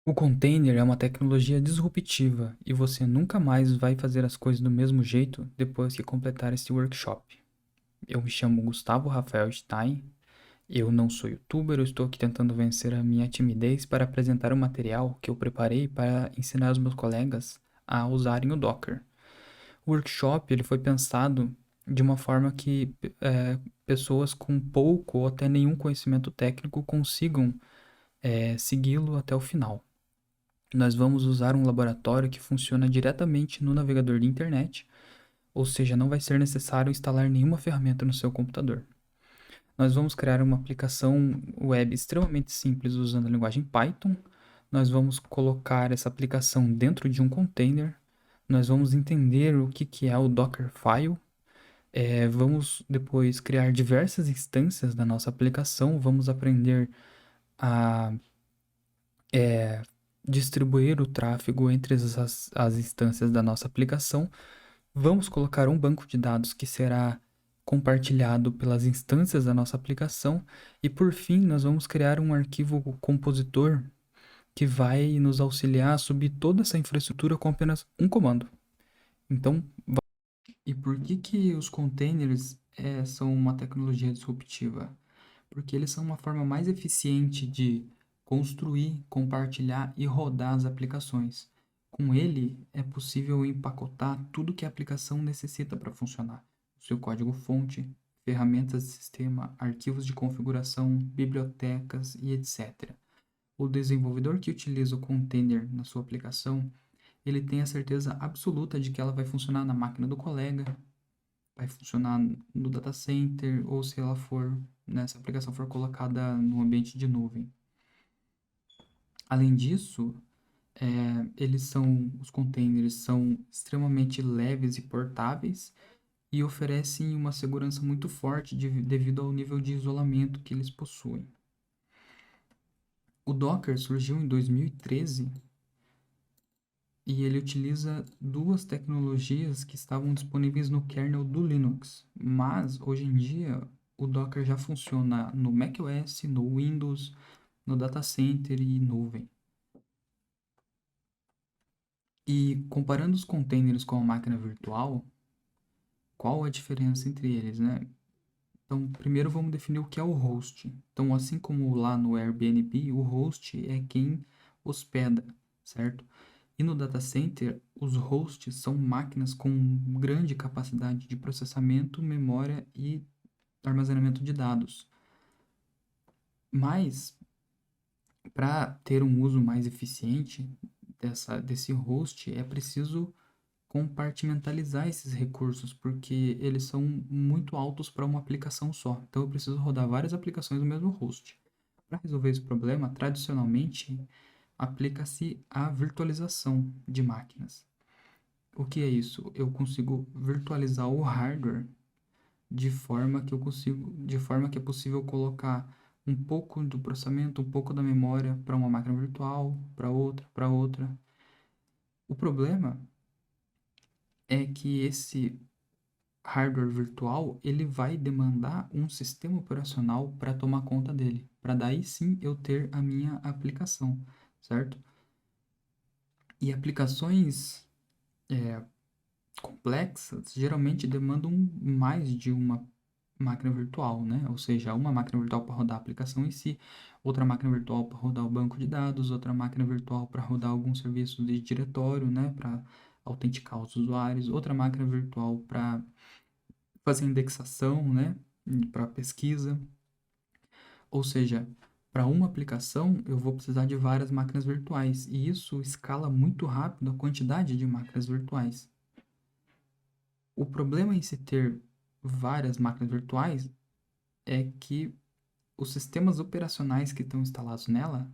O container é uma tecnologia disruptiva e você nunca mais vai fazer as coisas do mesmo jeito depois que completar esse workshop. Eu me chamo Gustavo Rafael Stein, eu não sou youtuber, eu estou aqui tentando vencer a minha timidez para apresentar o material que eu preparei para ensinar os meus colegas a usarem o Docker. O workshop ele foi pensado de uma forma que pessoas com pouco ou até nenhum conhecimento técnico consigam segui-lo até o final. Nós vamos usar um laboratório que funciona diretamente no navegador de internet, ou seja, não vai ser necessário instalar nenhuma ferramenta no seu computador. Nós vamos criar uma aplicação web extremamente simples usando a linguagem Python. Nós vamos colocar essa aplicação dentro de um container. Nós vamos entender o que é o Dockerfile. Vamos depois criar diversas instâncias da nossa aplicação. Vamos aprender a distribuir o tráfego entre as instâncias da nossa aplicação. Vamos colocar um banco de dados que será compartilhado pelas instâncias da nossa aplicação e, por fim, nós vamos criar um arquivo compositor que vai nos auxiliar a subir toda essa infraestrutura com apenas um comando. Então, e por que os containers são uma tecnologia disruptiva? Porque eles são uma forma mais eficiente de construir, compartilhar e rodar as aplicações. Com ele, é possível empacotar tudo que a aplicação necessita para funcionar. O seu código-fonte, ferramentas de sistema, arquivos de configuração, bibliotecas e etc. O desenvolvedor que utiliza o container na sua aplicação, ele tem a certeza absoluta de que ela vai funcionar na máquina do colega, vai funcionar no data center ou se ela for, né, se a aplicação for colocada no ambiente de nuvem. Além disso, os containers são extremamente leves e portáveis e oferecem uma segurança muito forte devido ao nível de isolamento que eles possuem. O Docker surgiu em 2013 e ele utiliza duas tecnologias que estavam disponíveis no kernel do Linux, mas hoje em dia o Docker já funciona no macOS, no Windows, no data center e nuvem. E comparando os containers com a máquina virtual, qual a diferença entre eles, né? Então, primeiro vamos definir o que é o host. Então, assim como lá no Airbnb, o host é quem hospeda, certo? E no data center, os hosts são máquinas com grande capacidade de processamento, memória e armazenamento de dados. Mas, para ter um uso mais eficiente desse host, é preciso compartimentalizar esses recursos, porque eles são muito altos para uma aplicação só. Então, eu preciso rodar várias aplicações no mesmo host. Para resolver esse problema, tradicionalmente, aplica-se a virtualização de máquinas. O que é isso? Eu consigo virtualizar o hardware de forma que é possível colocar um pouco do processamento, um pouco da memória para uma máquina virtual, para outra, para outra. O problema é que esse hardware virtual, ele vai demandar um sistema operacional para tomar conta dele, para daí sim eu ter a minha aplicação, certo? E aplicações complexas geralmente demandam mais de uma máquina virtual, né? Ou seja, uma máquina virtual para rodar a aplicação em si, outra máquina virtual para rodar o banco de dados, outra máquina virtual para rodar algum serviço de diretório, né? Para autenticar os usuários, outra máquina virtual para fazer indexação, né? Para pesquisa. Ou seja, para uma aplicação eu vou precisar de várias máquinas virtuais e isso escala muito rápido a quantidade de máquinas virtuais. O problema em se ter várias máquinas virtuais é que os sistemas operacionais que estão instalados nela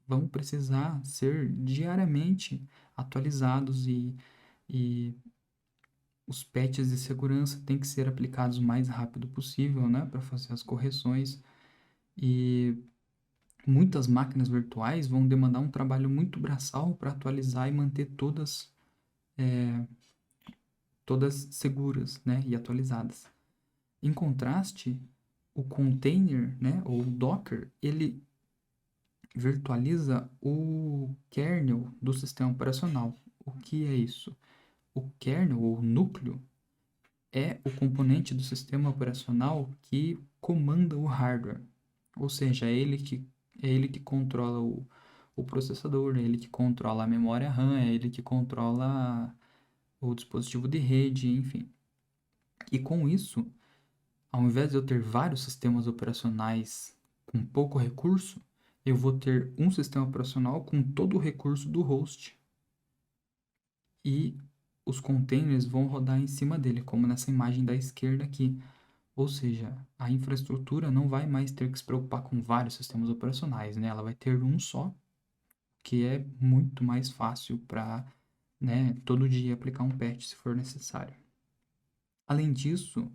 vão precisar ser diariamente atualizados e os patches de segurança têm que ser aplicados o mais rápido possível, né, para fazer as correções. E muitas máquinas virtuais vão demandar um trabalho muito braçal para atualizar e manter todas seguras, né, e atualizadas. Em contraste, o container, né, ou o Docker, ele virtualiza o kernel do sistema operacional. O que é isso? O kernel, ou núcleo, é o componente do sistema operacional que comanda o hardware. Ou seja, é ele que controla o processador, é ele que controla a memória RAM, é ele que controla o dispositivo de rede, enfim. E com isso, ao invés de eu ter vários sistemas operacionais com pouco recurso, eu vou ter um sistema operacional com todo o recurso do host. E os containers vão rodar em cima dele, como nessa imagem da esquerda aqui. Ou seja, a infraestrutura não vai mais ter que se preocupar com vários sistemas operacionais, né? Ela vai ter um só, que é muito mais fácil para, né, todo dia aplicar um patch se for necessário. Além disso,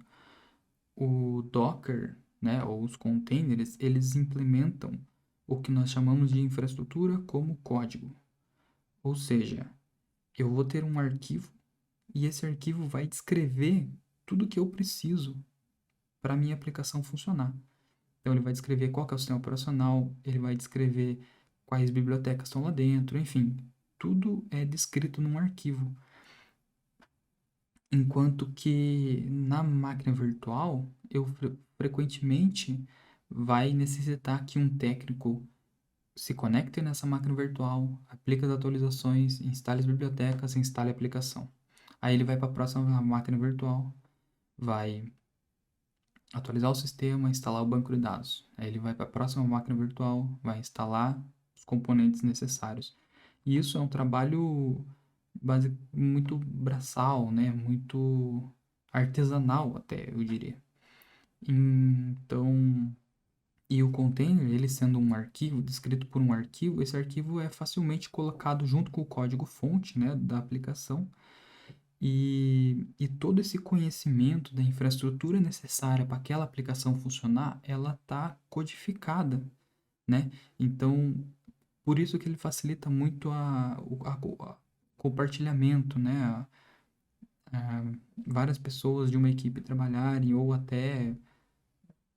o Docker, né, ou os containers, eles implementam o que nós chamamos de infraestrutura como código. Ou seja, eu vou ter um arquivo e esse arquivo vai descrever tudo que eu preciso para a minha aplicação funcionar. Então, ele vai descrever qual que é o sistema operacional, ele vai descrever quais bibliotecas estão lá dentro, enfim, tudo é descrito num arquivo. Enquanto que na máquina virtual, eu frequentemente vai necessitar que um técnico se conecte nessa máquina virtual, aplique as atualizações, instale as bibliotecas, instale a aplicação. Aí ele vai para a próxima máquina virtual, vai atualizar o sistema, instalar o banco de dados. Aí ele vai para a próxima máquina virtual, vai instalar os componentes necessários. E isso é um trabalho muito braçal, né? Muito artesanal até, eu diria. Então, e o container, ele sendo um arquivo, descrito por um arquivo, esse arquivo é facilmente colocado junto com o código-fonte, né, da aplicação. E todo esse conhecimento da infraestrutura necessária para aquela aplicação funcionar, ela está codificada, né? Então, por isso que ele facilita muito a compartilhamento, né? A várias pessoas de uma equipe trabalharem ou até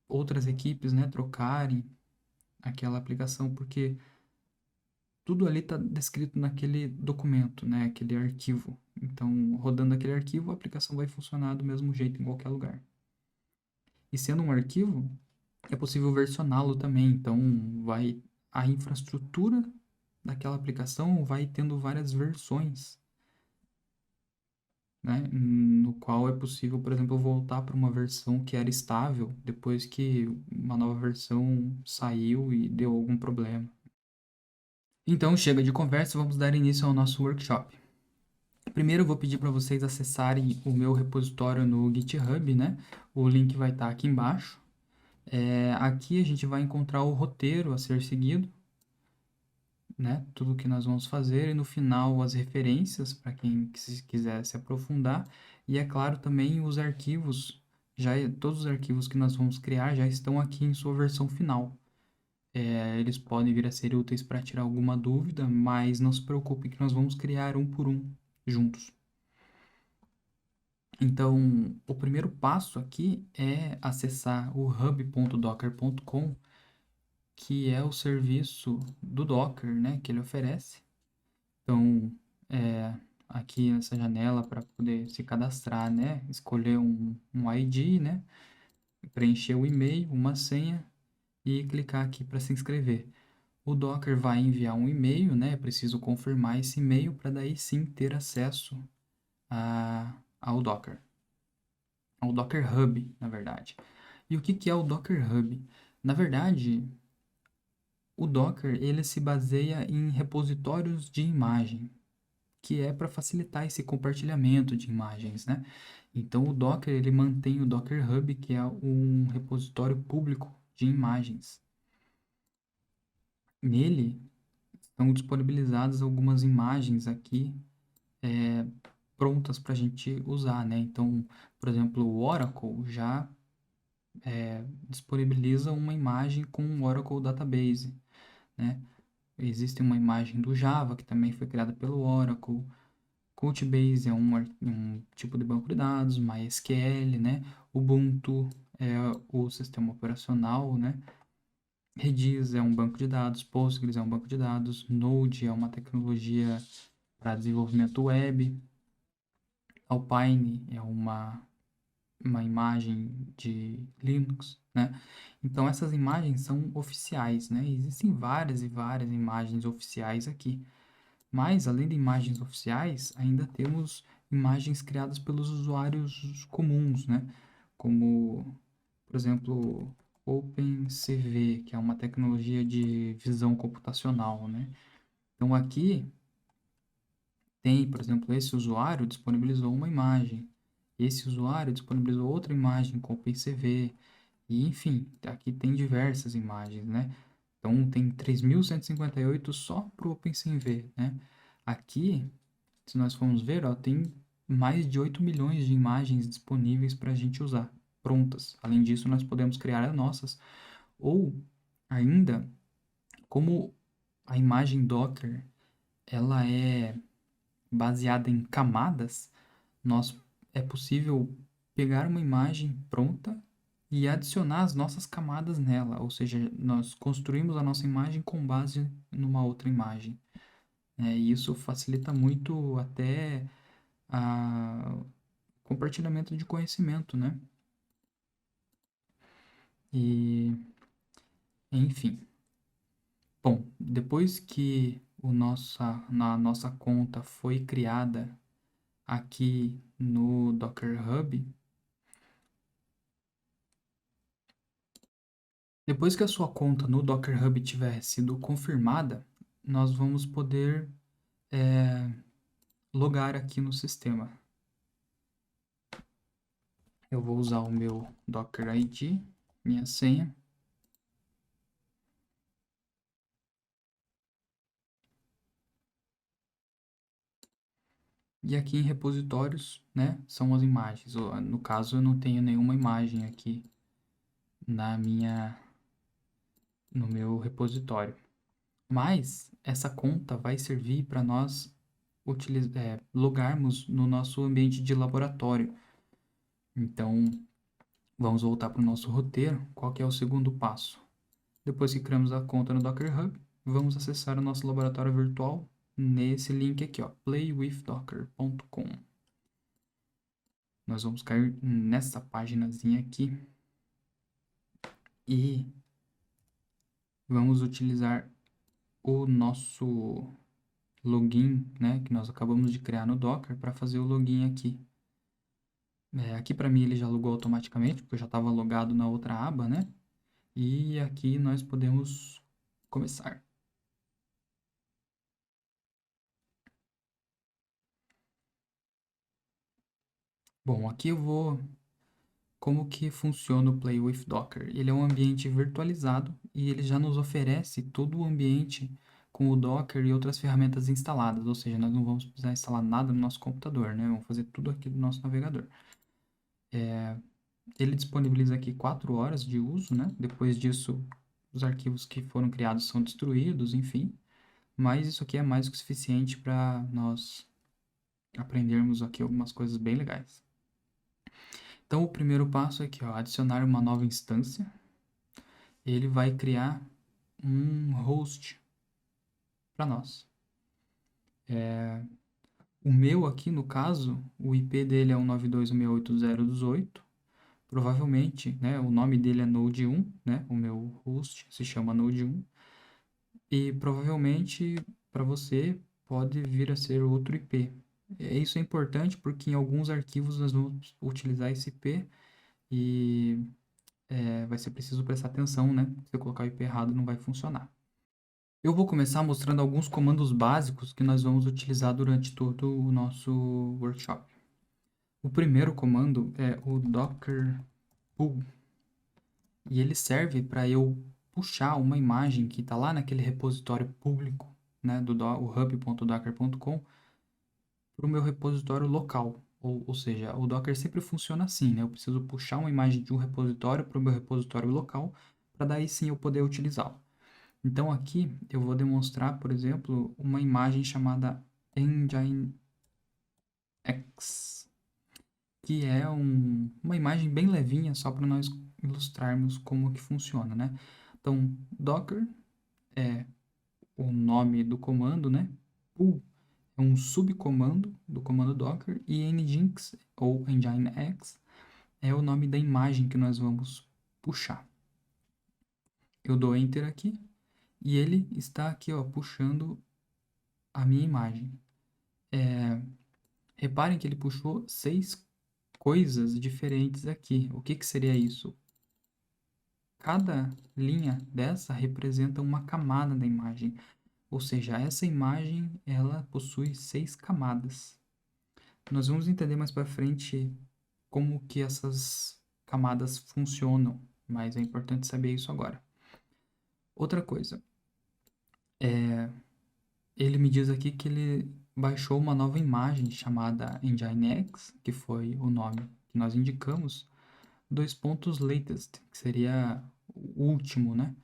outras equipes, né, trocarem aquela aplicação, porque tudo ali está descrito naquele documento, né, aquele arquivo. Então, rodando aquele arquivo, a aplicação vai funcionar do mesmo jeito em qualquer lugar. E sendo um arquivo, é possível versioná-lo também. Então, a infraestrutura daquela aplicação vai tendo várias versões, né, no qual é possível, por exemplo, voltar para uma versão que era estável depois que uma nova versão saiu e deu algum problema. Então, chega de conversa, vamos dar início ao nosso workshop. Primeiro, eu vou pedir para vocês acessarem o meu repositório no GitHub, né? O link vai estar aqui embaixo. Aqui a gente vai encontrar o roteiro a ser seguido, né? Tudo que nós vamos fazer e no final as referências para quem quiser se aprofundar. E é claro também os arquivos, todos os arquivos que nós vamos criar já estão aqui em sua versão final. Eles podem vir a ser úteis para tirar alguma dúvida, mas não se preocupe que nós vamos criar um por um juntos. Então, o primeiro passo aqui é acessar o hub.docker.com, que é o serviço do Docker, né, que ele oferece. Então, aqui nessa janela para poder se cadastrar, né, escolher um ID, né, preencher o e-mail, uma senha e clicar aqui para se inscrever. O Docker vai enviar um e-mail, né? É preciso confirmar esse e-mail para daí sim ter acesso ao Docker. Ao Docker Hub, na verdade. E o que é o Docker Hub? Na verdade, o Docker ele se baseia em repositórios de imagem, que é para facilitar esse compartilhamento de imagens, né? Então, o Docker ele mantém o Docker Hub, que é um repositório público de imagens. Nele estão disponibilizadas algumas imagens aqui prontas para a gente usar, né? Então, por exemplo, o Oracle já disponibiliza uma imagem com o Oracle Database, né? Existe uma imagem do Java, que também foi criada pelo Oracle. Couchbase é um tipo de banco de dados, MySQL, né? Ubuntu é o sistema operacional, né? Redis é um banco de dados, Postgres é um banco de dados, Node é uma tecnologia para desenvolvimento web, Alpine é uma imagem de Linux, né? Então, essas imagens são oficiais, né? Existem várias e várias imagens oficiais aqui. Mas, além de imagens oficiais, ainda temos imagens criadas pelos usuários comuns, né? Como, por exemplo, OpenCV, que é uma tecnologia de visão computacional, né? Então, aqui tem, por exemplo, esse usuário disponibilizou uma imagem. Esse usuário disponibilizou outra imagem com OpenCV. E, enfim, aqui tem diversas imagens, né? Então, tem 3.158 só para o OpenCV, né? Aqui, se nós formos ver, ó, tem mais de 8 milhões de imagens disponíveis para a gente usar, prontas. Além disso, nós podemos criar as nossas. Ou, ainda, como a imagem Docker, ela é baseada em camadas, nós é possível pegar uma imagem pronta e adicionar as nossas camadas nela, ou seja, nós construímos a nossa imagem com base numa outra imagem. E isso facilita muito até o compartilhamento de conhecimento, né? E, enfim. Bom, depois que na nossa conta foi criada aqui no Docker Hub, depois que a sua conta no Docker Hub tiver sido confirmada, nós vamos poder logar aqui no sistema. Eu vou usar o meu Docker ID, minha senha. E aqui em repositórios, né, são as imagens. No caso, eu não tenho nenhuma imagem aqui no meu repositório. Mas essa conta vai servir para nós logarmos no nosso ambiente de laboratório. Então, vamos voltar para o nosso roteiro. Qual que é o segundo passo? Depois que criamos a conta no Docker Hub, vamos acessar o nosso laboratório virtual nesse link aqui, ó, playwithdocker.com. Nós vamos cair nessa paginazinha aqui e vamos utilizar o nosso login, né, que nós acabamos de criar no Docker para fazer o login aqui. Aqui para mim ele já logou automaticamente, porque eu já estava logado na outra aba, né? E aqui nós podemos começar. Bom, aqui eu vou como que funciona o Play with Docker. Ele é um ambiente virtualizado e ele já nos oferece todo o ambiente com o Docker e outras ferramentas instaladas, ou seja, nós não vamos precisar instalar nada no nosso computador, né? Vamos fazer tudo aqui do nosso navegador. Ele disponibiliza aqui 4 horas de uso, né? Depois disso, os arquivos que foram criados são destruídos, enfim. Mas isso aqui é mais do que suficiente para nós aprendermos aqui algumas coisas bem legais. Então, o primeiro passo é aqui, ó, adicionar uma nova instância. Ele vai criar um host para nós. O meu aqui, no caso, o IP dele é 192.168.0.18. Provavelmente, né, o nome dele é Node1, né? O meu host se chama Node1. E provavelmente para você pode vir a ser outro IP. Isso é importante porque em alguns arquivos nós vamos utilizar esse IP e vai ser preciso prestar atenção, né? Se eu colocar o IP errado não vai funcionar. Eu vou começar mostrando alguns comandos básicos que nós vamos utilizar durante todo o nosso workshop. O primeiro comando é o docker pull. E ele serve para eu puxar uma imagem que está lá naquele repositório público, né, do hub.docker.com, para o meu repositório local. Ou seja, o Docker sempre funciona assim, né? Eu preciso puxar uma imagem de um repositório para o meu repositório local, para daí sim eu poder utilizá-lo. Então aqui eu vou demonstrar, por exemplo, uma imagem chamada Nginx, que é uma imagem bem levinha, só para nós ilustrarmos como que funciona, né? Então, Docker é o nome do comando, né? Pull é um subcomando do comando Docker e Nginx ou Nginx é o nome da imagem que nós vamos puxar. Eu dou Enter aqui e ele está aqui, ó, puxando a minha imagem. Reparem que ele puxou 6 coisas diferentes aqui. O que seria isso? Cada linha dessa representa uma camada da imagem. Ou seja, essa imagem ela possui 6 camadas. Nós vamos entender mais para frente como que essas camadas funcionam, mas é importante saber isso agora. Outra coisa, ele me diz aqui que ele baixou uma nova imagem chamada Nginx, que foi o nome que nós indicamos, latest, que seria o último, né?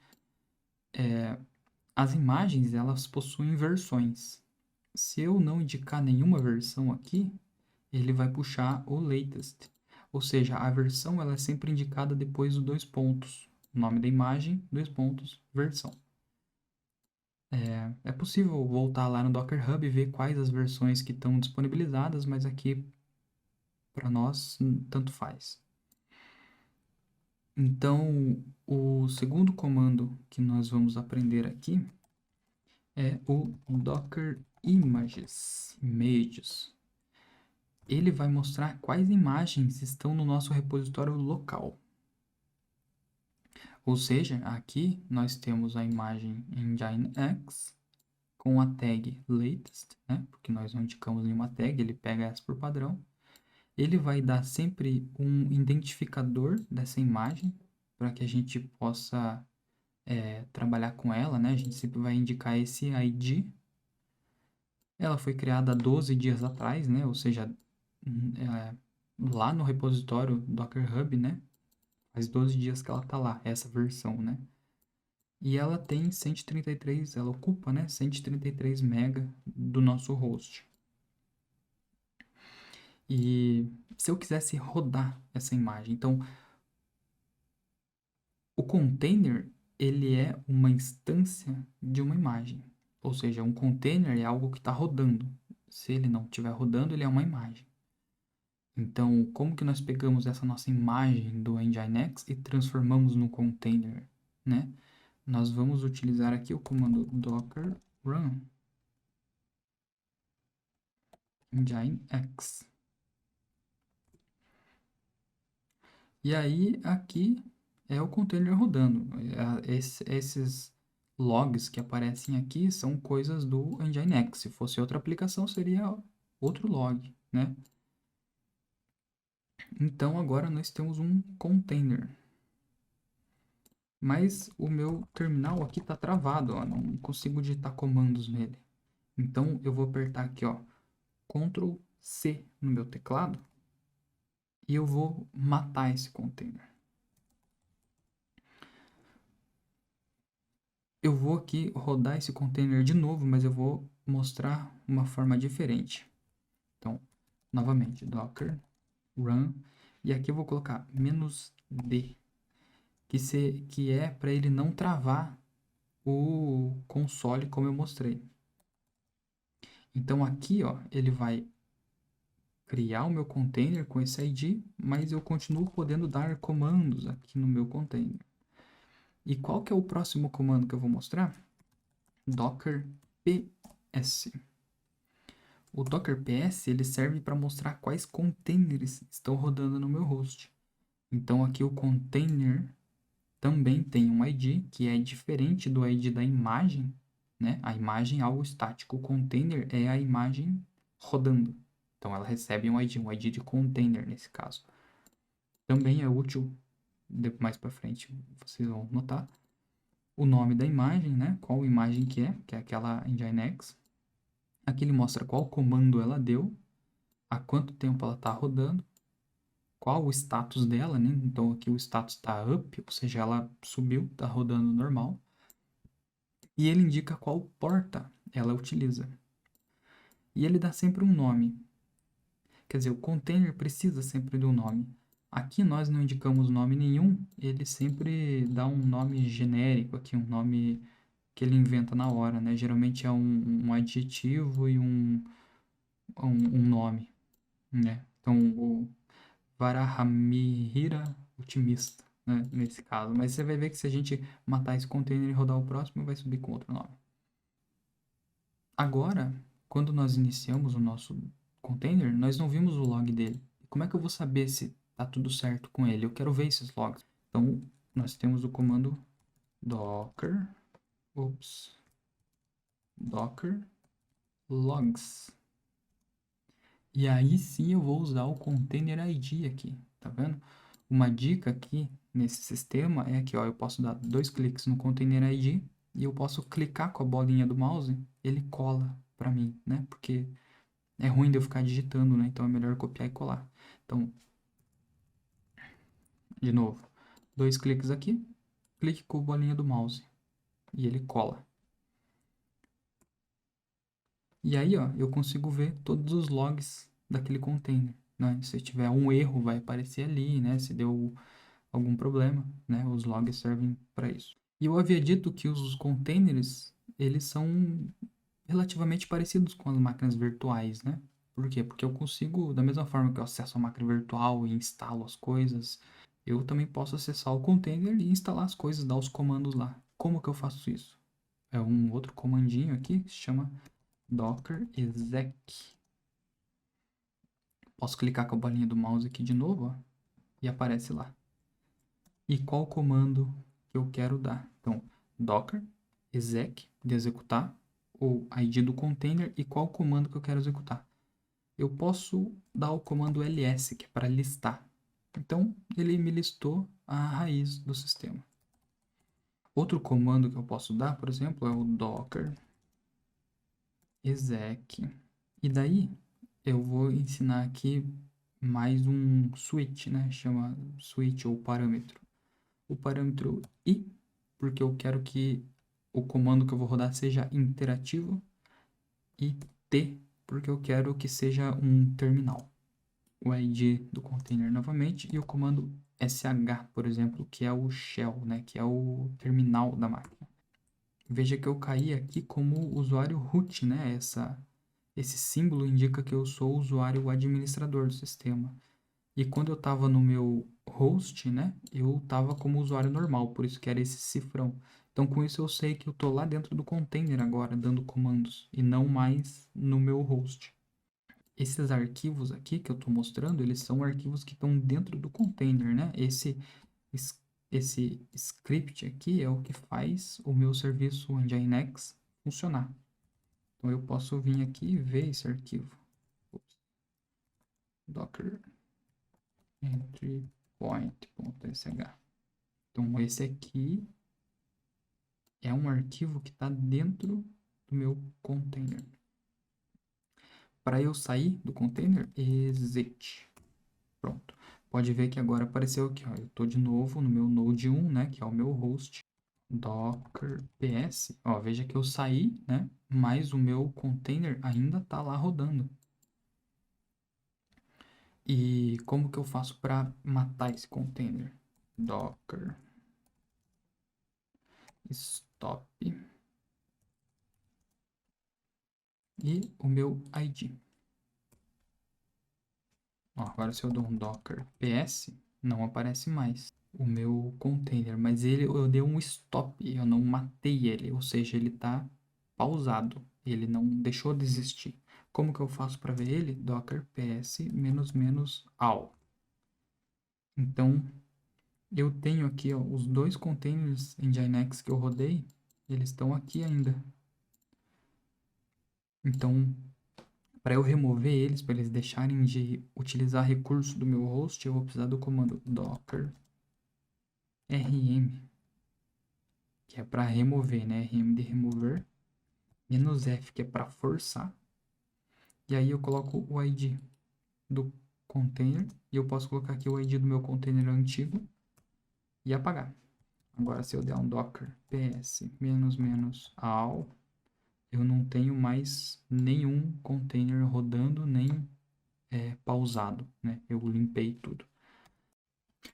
As imagens, elas possuem versões. Se eu não indicar nenhuma versão aqui, ele vai puxar o latest. Ou seja, a versão ela é sempre indicada depois dos 2 pontos. Nome da imagem, 2 pontos, versão. É possível voltar lá no Docker Hub e ver quais as versões que estão disponibilizadas, mas aqui, para nós, tanto faz. Então, o segundo comando que nós vamos aprender aqui é o Docker Images. Ele vai mostrar quais imagens estão no nosso repositório local. Ou seja, aqui nós temos a imagem Nginx com a tag latest, né? Porque nós não indicamos nenhuma tag, ele pega essa por padrão. Ele vai dar sempre um identificador dessa imagem para que a gente possa trabalhar com ela, né? A gente sempre vai indicar esse ID. Ela foi criada há 12 dias atrás, né? Ou seja, lá no repositório Docker Hub, né? Faz 12 dias que ela está lá, essa versão, né? E ela tem 133, ela ocupa, né, 133 MB do nosso host. E se eu quisesse rodar essa imagem, então o container ele é uma instância de uma imagem, ou seja, um container é algo que está rodando. Se ele não estiver rodando, ele é uma imagem. Então, como que nós pegamos essa nossa imagem do Nginx e transformamos no container, né? Nós vamos utilizar aqui o comando docker run Nginx. E aí, aqui é o container rodando. Esses logs que aparecem aqui são coisas do Nginx. Se fosse outra aplicação, seria outro log, né? Então, agora nós temos um container. Mas o meu terminal aqui está travado, ó, não consigo digitar comandos nele. Então, eu vou apertar aqui, ó, Ctrl C no meu teclado e eu vou matar esse container. Eu vou aqui rodar esse container de novo, mas eu vou mostrar uma forma diferente. Então, novamente, docker run, e aqui eu vou colocar "-d", que é para ele não travar o console como eu mostrei. Então aqui, ó, ele vai criar o meu container com esse ID, mas eu continuo podendo dar comandos aqui no meu container. E qual que é o próximo comando que eu vou mostrar? Docker ps. O Docker ps ele serve para mostrar quais containers estão rodando no meu host. Então aqui o container também tem um ID que é diferente do ID da imagem, né? A imagem é algo estático, o container é a imagem rodando. Então ela recebe um ID de container nesse caso. Também é útil, mais para frente vocês vão notar, o nome da imagem, né? Qual imagem que é aquela Nginx. Aqui ele mostra qual comando ela deu, há quanto tempo ela está rodando, qual o status dela, né? Então aqui o status está up, ou seja, ela subiu, está rodando normal. E ele indica qual porta ela utiliza. E ele dá sempre um nome. Quer dizer, o container precisa sempre de um nome. Aqui nós não indicamos nome nenhum, ele sempre dá um nome genérico aqui, um nome que ele inventa na hora, né? Geralmente é um adjetivo e um nome, né? Então, o Varahamihira otimista, né? Nesse caso. Mas você vai ver que se a gente matar esse container e rodar o próximo, vai subir com outro nome. Agora, quando nós iniciamos o nosso container, nós não vimos o log dele. Como é que eu vou saber se está tudo certo com ele? Eu quero ver esses logs. Então, nós temos o comando docker, docker logs. E aí sim eu vou usar o container ID aqui, tá vendo? Uma dica aqui nesse sistema é que, ó, eu posso dar 2 cliques no container ID e eu posso clicar com a bolinha do mouse, ele cola para mim, né? Porque é ruim de eu ficar digitando, né? Então é melhor copiar e colar. Então, de novo, 2 cliques aqui, clique com a bolinha do mouse e ele cola. E aí, ó, eu consigo ver todos os logs daquele container, né? Se tiver um erro, vai aparecer ali, né? Se deu algum problema, né? Os logs servem para isso. E eu havia dito que os containers, eles são relativamente parecidos com as máquinas virtuais, né? Por quê? Porque eu consigo, da mesma forma que eu acesso a máquina virtual e instalo as coisas, eu também posso acessar o container e instalar as coisas, dar os comandos lá. Como que eu faço isso? É um outro comandinho aqui que se chama docker exec. Posso clicar com a bolinha do mouse aqui de novo, ó, e aparece lá. E qual comando que eu quero dar? Então, docker exec, de executar, o ID do container e qual comando que eu quero executar. Eu posso dar o comando ls, que é para listar. Então, ele me listou a raiz do sistema. Outro comando que eu posso dar, por exemplo, é o docker exec. E daí, eu vou ensinar aqui mais um switch, né? Chama switch ou parâmetro. O parâmetro i, porque eu quero que o comando que eu vou rodar seja interativo, e t, porque eu quero que seja um terminal. O ID do container novamente e o comando sh, por exemplo, que é o shell, né, que é o terminal da máquina. Veja que eu caí aqui como usuário root, né? Esse símbolo indica que eu sou o usuário administrador do sistema. E quando eu estava no meu host, né, eu estava como usuário normal, por isso que era esse cifrão. Então, com isso eu sei que eu estou lá dentro do container agora, dando comandos, e não mais no meu host. Esses arquivos aqui que eu estou mostrando, eles são arquivos que estão dentro do container, né? Esse script aqui é o que faz o meu serviço Nginx funcionar. Então, eu posso vir aqui e ver esse arquivo. Docker entrypoint.sh. Então, esse aqui é um arquivo que está dentro do meu container. Para eu sair do container, exit. Pronto. Pode ver que agora apareceu aqui, ó. Eu estou de novo no meu Node 1, né, que é o meu host. Docker ps. Ó, veja que eu saí, né, mas o meu container ainda está lá rodando. E como que eu faço para matar esse container? Docker stop e o meu ID. Ó, agora se eu dou um docker ps, não aparece mais o meu container, mas eu dei um stop, eu não matei ele, ou seja, ele está pausado, ele não deixou de existir. Como que eu faço para ver ele? Docker ps -all. Então, eu tenho aqui, ó, os dois containers Nginx que eu rodei, eles estão aqui ainda. Então, para eu remover eles, para eles deixarem de utilizar recurso do meu host, eu vou precisar do comando docker rm, que é para remover, né? Rm de remover, -f, que é para forçar. E aí eu coloco o ID do container, e eu posso colocar aqui o ID do meu container antigo e apagar. Agora, se eu der um docker ps -all, eu não tenho mais nenhum container rodando, nem pausado, né? Eu limpei tudo.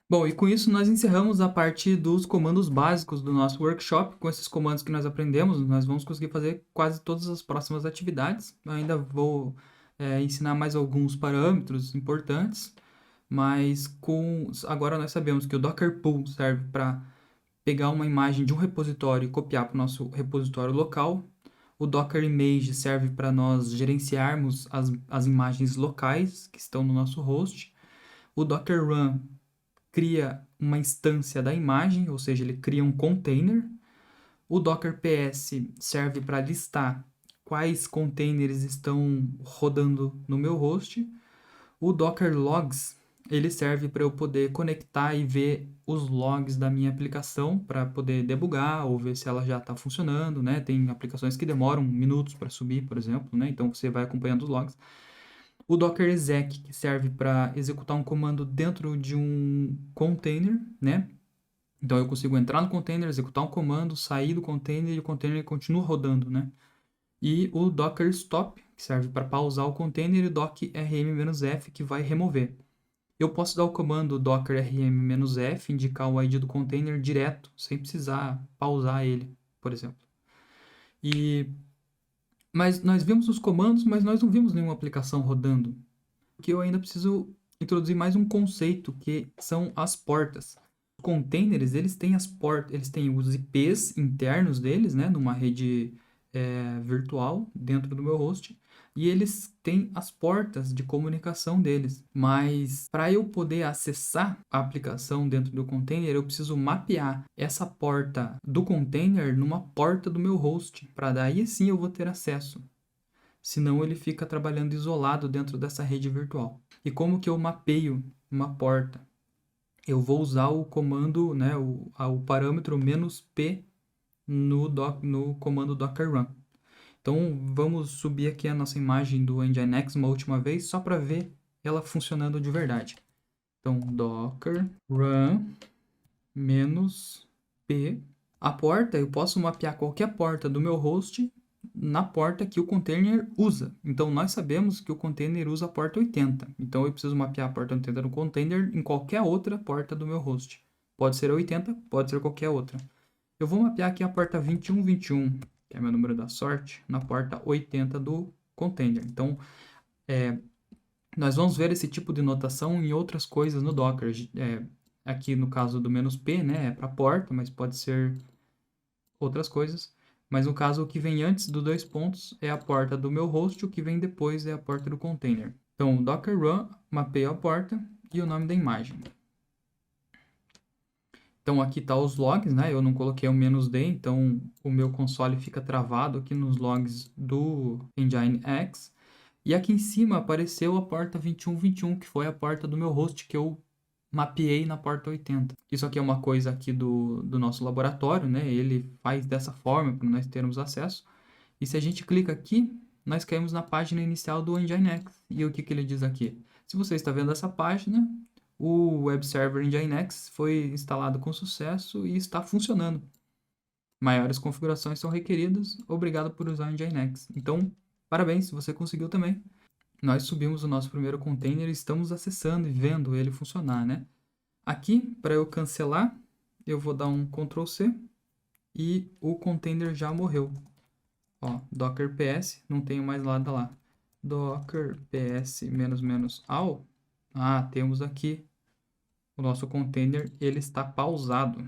Bom, e com isso nós encerramos a parte dos comandos básicos do nosso workshop. Com esses comandos que nós aprendemos, nós vamos conseguir fazer quase todas as próximas atividades. Eu ainda vou ensinar mais alguns parâmetros importantes, mas agora nós sabemos que o Docker Pull serve para pegar uma imagem de um repositório e copiar para o nosso repositório local. O Docker Image serve para nós gerenciarmos as imagens locais que estão no nosso host. O Docker Run cria uma instância da imagem, ou seja, ele cria um container. O Docker PS serve para listar quais containers estão rodando no meu host. O Docker Logs, ele serve para eu poder conectar e ver os logs da minha aplicação para poder debugar ou ver se ela já está funcionando, né? Tem aplicações que demoram minutos para subir, por exemplo, né? Então você vai acompanhando os logs. O Docker exec, que serve para executar um comando dentro de um container, né? Então eu consigo entrar no container, executar um comando, sair do container e o container continua rodando, né? E o Docker stop, que serve para pausar o container, e o doc rm-f, que vai remover. Eu posso dar o comando docker rm-f, indicar o ID do container direto, sem precisar pausar ele, por exemplo. Mas nós vimos os comandos, mas nós não vimos nenhuma aplicação rodando. Porque eu ainda preciso introduzir mais um conceito, que são as portas. Os containers, eles têm as portas, eles têm os IPs internos deles, né, numa rede virtual dentro do meu host, e eles têm as portas de comunicação deles. Mas para eu poder acessar a aplicação dentro do container, eu preciso mapear essa porta do container numa porta do meu host, para daí sim eu vou ter acesso. Senão ele fica trabalhando isolado dentro dessa rede virtual. E como que eu mapeio uma porta? Eu vou usar o comando, né, o parâmetro "-p" no comando docker run. Então vamos subir aqui a nossa imagem do Nginx uma última vez, só para ver ela funcionando de verdade. Então docker run -p. A porta, eu posso mapear qualquer porta do meu host na porta que o container usa. Então, nós sabemos que o container usa a porta 80. Então, eu preciso mapear a porta 80 no container em qualquer outra porta do meu host. Pode ser a 80, pode ser qualquer outra. Eu vou mapear aqui a porta 2121, que é meu número da sorte, na porta 80 do container. Então, nós vamos ver esse tipo de notação em outras coisas no Docker. Aqui no caso do "-p, né, é para porta, mas pode ser outras coisas. Mas no caso, o que vem antes dos dois pontos é a porta do meu host, o que vem depois é a porta do container. Então, o docker run mapeia a porta e o nome da imagem. Então, aqui está os logs, né? Eu não coloquei o "-d", então o meu console fica travado aqui nos logs do Nginx. E aqui em cima apareceu a porta 2121, que foi a porta do meu host que eu mapeei na porta 80. Isso aqui é uma coisa aqui do nosso laboratório, né? Ele faz dessa forma para nós termos acesso. E se a gente clica aqui, nós caímos na página inicial do Nginx. E o que ele diz aqui? Se você está vendo essa página, o web server Nginx foi instalado com sucesso e está funcionando. Maiores configurações são requeridas. Obrigado por usar o Nginx. Então, parabéns, você conseguiu também. Nós subimos o nosso primeiro container e estamos acessando e vendo ele funcionar, né? Aqui, para eu cancelar, eu vou dar um Ctrl C e o container já morreu. Ó, docker ps, não tenho mais nada lá. Docker ps --all. Ah, temos aqui o nosso container, ele está pausado.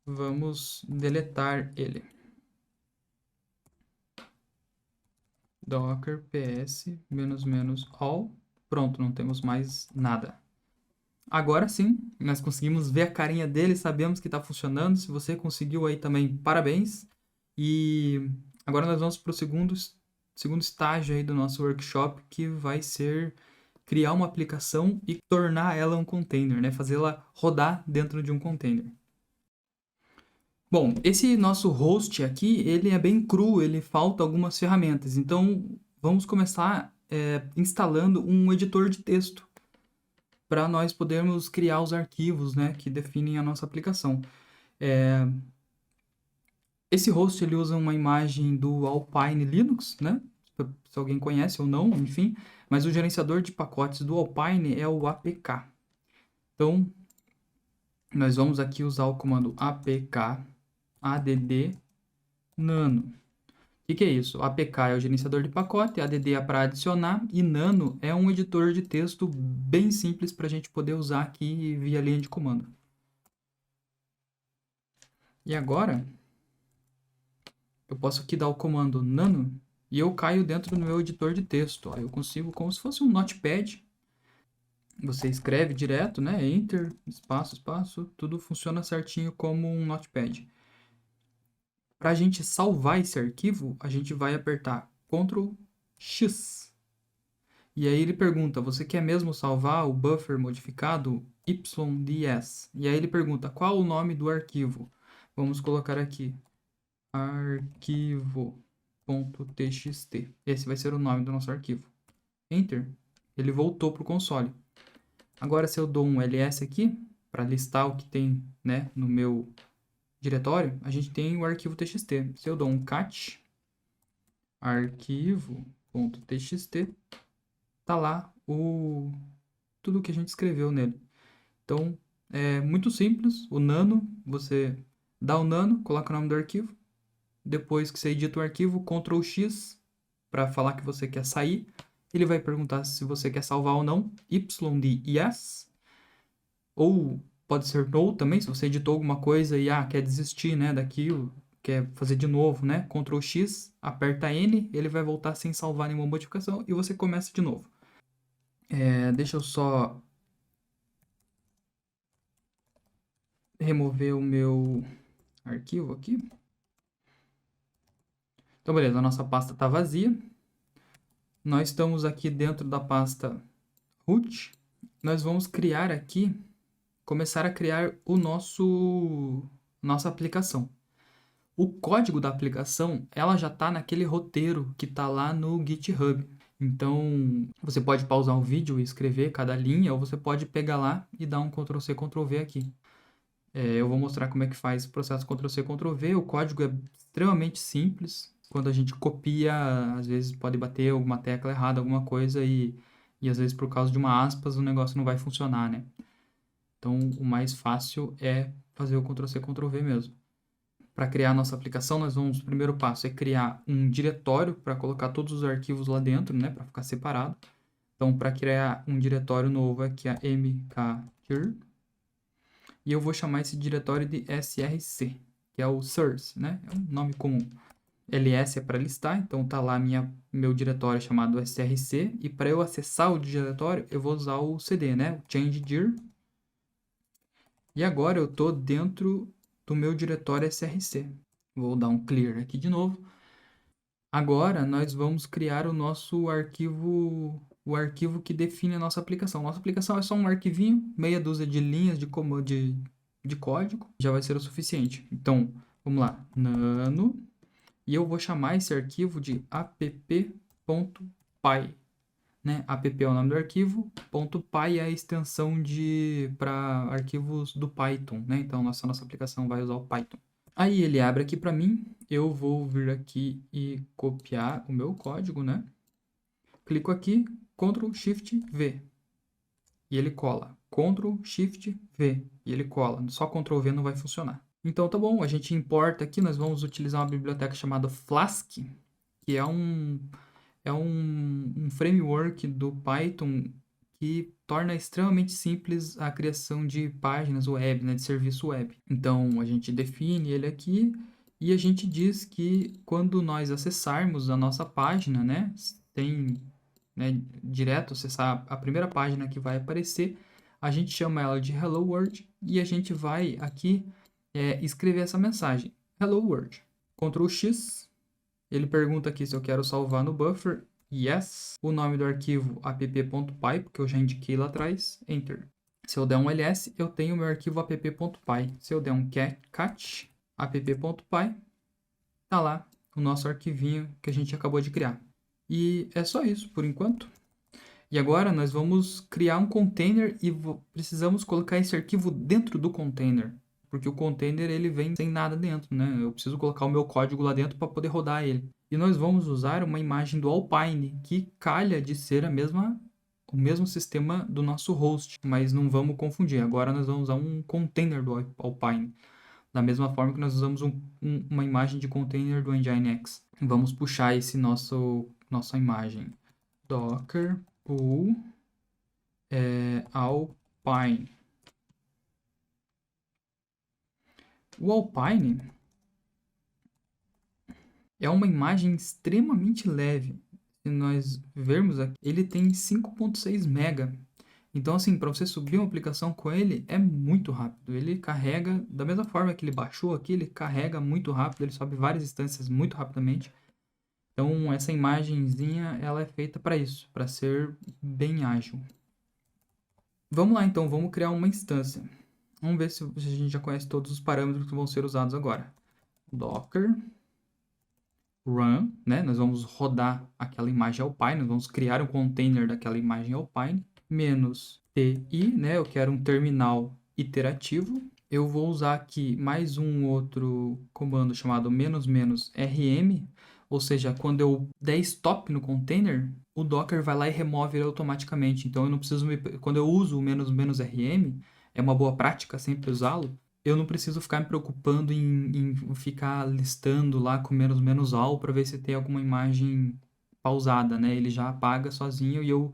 Vamos deletar ele. Docker ps --all. Pronto, não temos mais nada. Agora sim, nós conseguimos ver a carinha dele, sabemos que está funcionando. Se você conseguiu aí também, parabéns. E agora nós vamos para o segundo estágio aí do nosso workshop, que vai ser criar uma aplicação e tornar ela um container, né? Fazê-la rodar dentro de um container. Bom, esse nosso host aqui, ele é bem cru, ele falta algumas ferramentas. Então, vamos começar instalando um editor de texto para nós podermos criar os arquivos, né, que definem a nossa aplicação. Esse host ele usa uma imagem do Alpine Linux, né? Se alguém conhece ou não, enfim. Mas o gerenciador de pacotes do Alpine é o APK. Então, nós vamos aqui usar o comando apk add nano. O que é isso? APK é o gerenciador de pacote, add é para adicionar e nano é um editor de texto bem simples para a gente poder usar aqui via linha de comando. E agora, eu posso aqui dar o comando nano e eu caio dentro do meu editor de texto. Ó. Eu consigo, como se fosse um notepad, você escreve direto, né? Enter, espaço, espaço, tudo funciona certinho como um notepad. Para a gente salvar esse arquivo, a gente vai apertar Ctrl X. E aí ele pergunta, você quer mesmo salvar o buffer modificado YDS? E aí ele pergunta, qual o nome do arquivo? Vamos colocar aqui, arquivo.txt. Esse vai ser o nome do nosso arquivo. Enter. Ele voltou para o console. Agora, se eu dou um ls aqui, para listar o que tem, né, no meu diretório, a gente tem o arquivo txt. Se eu dou um cat arquivo.txt, tá lá tudo que a gente escreveu nele. Então, é muito simples. O nano, você dá o nano, coloca o nome do arquivo. Depois que você edita o arquivo, Ctrl X para falar que você quer sair. Ele vai perguntar se você quer salvar ou não. Y de yes. Ou pode ser no também, se você editou alguma coisa e quer desistir, né, daquilo, quer fazer de novo, né? Ctrl X, aperta N, ele vai voltar sem salvar nenhuma modificação e você começa de novo. Deixa eu só remover o meu arquivo aqui. Então, beleza, a nossa pasta está vazia. Nós estamos aqui dentro da pasta root. Nós vamos criar aqui, começar a criar nossa aplicação. O código da aplicação, ela já está naquele roteiro que está lá no GitHub. Então, você pode pausar o vídeo e escrever cada linha, ou você pode pegar lá e dar um Ctrl+C, Ctrl+V aqui. Eu vou mostrar como é que faz o processo Ctrl+C, Ctrl+V. O código é extremamente simples. Quando a gente copia, às vezes pode bater alguma tecla errada, alguma coisa, e às vezes por causa de uma aspas o negócio não vai funcionar, né? Então, o mais fácil é fazer o Ctrl+C, Ctrl+V mesmo. Para criar a nossa aplicação, o primeiro passo é criar um diretório para colocar todos os arquivos lá dentro, né? Para ficar separado. Então, para criar um diretório novo, aqui é mkdir. E eu vou chamar esse diretório de src, que é o source, né? É um nome comum. ls é para listar, então tá lá meu diretório chamado src. E para eu acessar o diretório, eu vou usar o cd, né? O changedir. E agora eu estou dentro do meu diretório src. Vou dar um clear aqui de novo. Agora nós vamos criar o nosso arquivo, o arquivo que define a nossa aplicação. Nossa aplicação é só um arquivinho, meia dúzia de linhas de código, já vai ser o suficiente. Então, vamos lá, nano, e eu vou chamar esse arquivo de app.py. Né? App é o nome do arquivo, .py é a extensão para arquivos do Python, né? Então, nossa aplicação vai usar o Python. Aí ele abre aqui para mim, eu vou vir aqui e copiar o meu código, né? Clico aqui, Ctrl Shift V, e ele cola. Ctrl Shift V, e ele cola. Só Ctrl V não vai funcionar. Então tá bom, a gente importa aqui, nós vamos utilizar uma biblioteca chamada Flask, que é um framework do Python que torna extremamente simples a criação de páginas web, né, de serviço web. Então, a gente define ele aqui e a gente diz que quando nós acessarmos a nossa página, né, direto acessar a primeira página que vai aparecer, a gente chama ela de Hello World e a gente vai aqui escrever essa mensagem. Hello World. Ctrl X. Ele pergunta aqui se eu quero salvar no buffer. Yes. O nome do arquivo app.py, porque eu já indiquei lá atrás. Enter. Se eu der um ls, eu tenho meu arquivo app.py. Se eu der um cat app.py, tá lá o nosso arquivinho que a gente acabou de criar. E é só isso por enquanto. E agora nós vamos criar um container e precisamos colocar esse arquivo dentro do container. Porque o container ele vem sem nada dentro, né? Eu preciso colocar o meu código lá dentro para poder rodar ele. E nós vamos usar uma imagem do Alpine, que calha de ser o mesmo sistema do nosso host, mas não vamos confundir. Agora nós vamos usar um container do Alpine, da mesma forma que nós usamos uma imagem de container do Nginx. Vamos puxar nossa imagem. Docker pull Alpine. O Alpine é uma imagem extremamente leve. Se nós vermos aqui, ele tem 5.6 MB. Então, assim, para você subir uma aplicação com ele, é muito rápido. Ele carrega, da mesma forma que ele baixou aqui, ele carrega muito rápido, ele sobe várias instâncias muito rapidamente. Então, essa imagenzinha, ela é feita para isso, para ser bem ágil. Vamos lá, então, vamos criar uma instância. Vamos ver se a gente já conhece todos os parâmetros que vão ser usados agora. Docker run, né? Nós vamos rodar aquela imagem Alpine, nós vamos criar um container daquela imagem Alpine, menos TI, né? Eu quero um terminal iterativo. Eu vou usar aqui mais um outro comando chamado "-rm", ou seja, quando eu der stop no container, o Docker vai lá e remove ele automaticamente. Então eu não preciso quando eu uso o "-rm", é uma boa prática sempre usá-lo. Eu não preciso ficar me preocupando em ficar listando lá com "-all" para ver se tem alguma imagem pausada, né? Ele já apaga sozinho e eu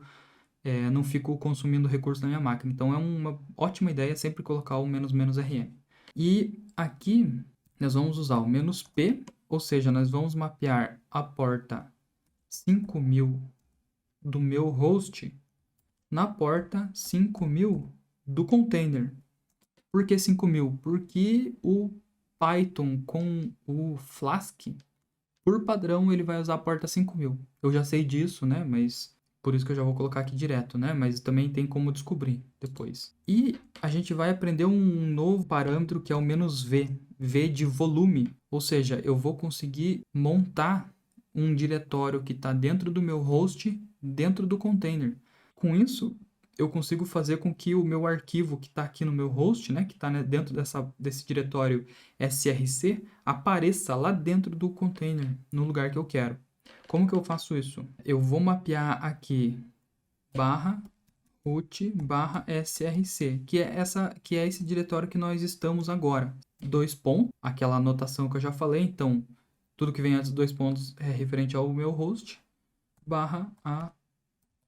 não fico consumindo recurso na minha máquina. Então é uma ótima ideia sempre colocar o "-rm". E aqui nós vamos usar o "-p", ou seja, nós vamos mapear a porta 5000 do meu host na porta 5000 do container. Por que 5000? Porque o Python com o Flask, por padrão, ele vai usar a porta 5000. Eu já sei disso, né? Mas por isso que eu já vou colocar aqui direto, né? Mas também tem como descobrir depois. E a gente vai aprender um novo parâmetro que é o "-v", V de volume. Ou seja, eu vou conseguir montar um diretório que está dentro do meu host, dentro do container. Com isso, eu consigo fazer com que o meu arquivo que está aqui no meu host, né, que está dentro desse diretório src, apareça lá dentro do container, no lugar que eu quero. Como que eu faço isso? Eu vou mapear aqui /root/src, que é esse diretório que nós estamos agora. 2 pontos, aquela anotação que eu já falei, então tudo que vem antes de 2 pontos é referente ao meu host,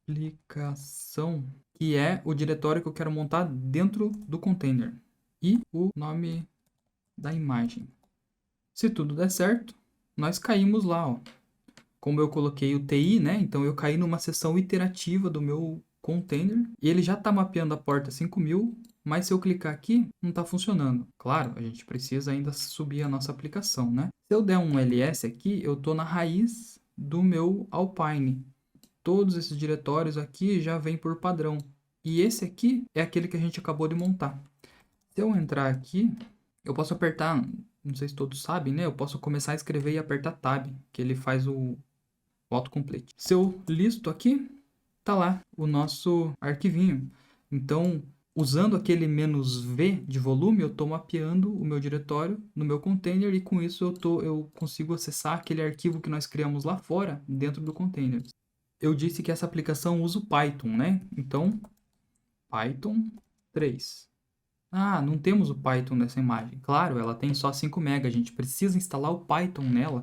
/aplicação, que é o diretório que eu quero montar dentro do container, e o nome da imagem. Se tudo der certo, nós caímos lá, ó. Como eu coloquei o TI, né? Então eu caí numa seção iterativa do meu container e ele já está mapeando a porta 5000, mas se eu clicar aqui, não está funcionando. Claro, a gente precisa ainda subir a nossa aplicação, né? Se eu der um ls aqui, eu estou na raiz do meu Alpine. Todos esses diretórios aqui já vêm por padrão. E esse aqui é aquele que a gente acabou de montar. Se eu entrar aqui, eu posso apertar, não sei se todos sabem, né? Eu posso começar a escrever e apertar Tab, que ele faz o autocomplete. Se eu listo aqui, tá lá o nosso arquivinho. Então, usando aquele "-v" de volume, eu estou mapeando o meu diretório no meu container e com isso eu consigo acessar aquele arquivo que nós criamos lá fora, dentro do container. Eu disse que essa aplicação usa o Python, né? Então, Python 3. Ah, não temos o Python nessa imagem. Claro, ela tem só 5 MB. A gente precisa instalar o Python nela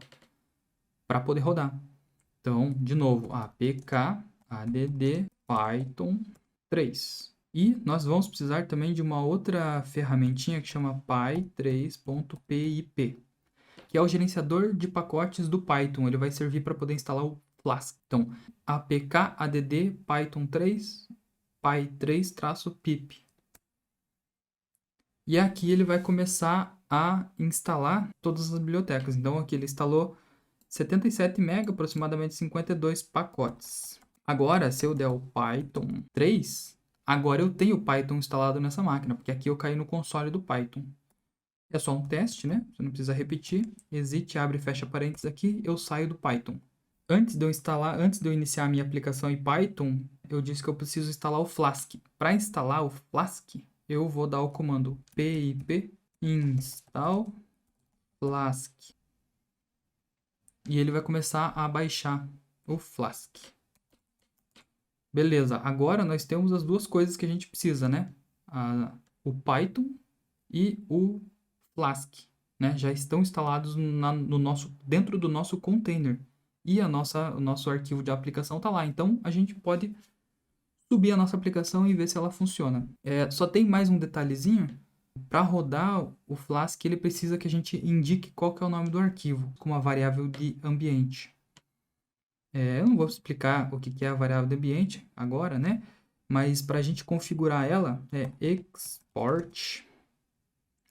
para poder rodar. Então, de novo, apk-add python 3. E nós vamos precisar também de uma outra ferramentinha que chama py3.pip, que é o gerenciador de pacotes do Python. Ele vai servir para poder instalar o Flask. Então, apk-add python 3 py3-pip. E aqui ele vai começar a instalar todas as bibliotecas. Então, aqui ele instalou 77 MB, aproximadamente 52 pacotes. Agora, se eu der o Python 3, agora eu tenho o Python instalado nessa máquina, porque aqui eu caí no console do Python. É só um teste, né? Você não precisa repetir. Exit, abre e fecha parênteses aqui, eu saio do Python. Antes de eu iniciar a minha aplicação em Python, eu disse que eu preciso instalar o Flask. Para instalar o Flask, eu vou dar o comando pip install Flask. E ele vai começar a baixar o Flask. Beleza, agora nós temos as duas coisas que a gente precisa, né? O Python e o Flask, né? Já estão instalados dentro do nosso container. E o nosso arquivo de aplicação está lá. Então, a gente pode subir a nossa aplicação e ver se ela funciona. Só tem mais um detalhezinho. Para rodar o Flask, ele precisa que a gente indique qual que é o nome do arquivo, com uma variável de ambiente. Eu não vou explicar o que é a variável de ambiente agora, né? Mas para a gente configurar ela, é export,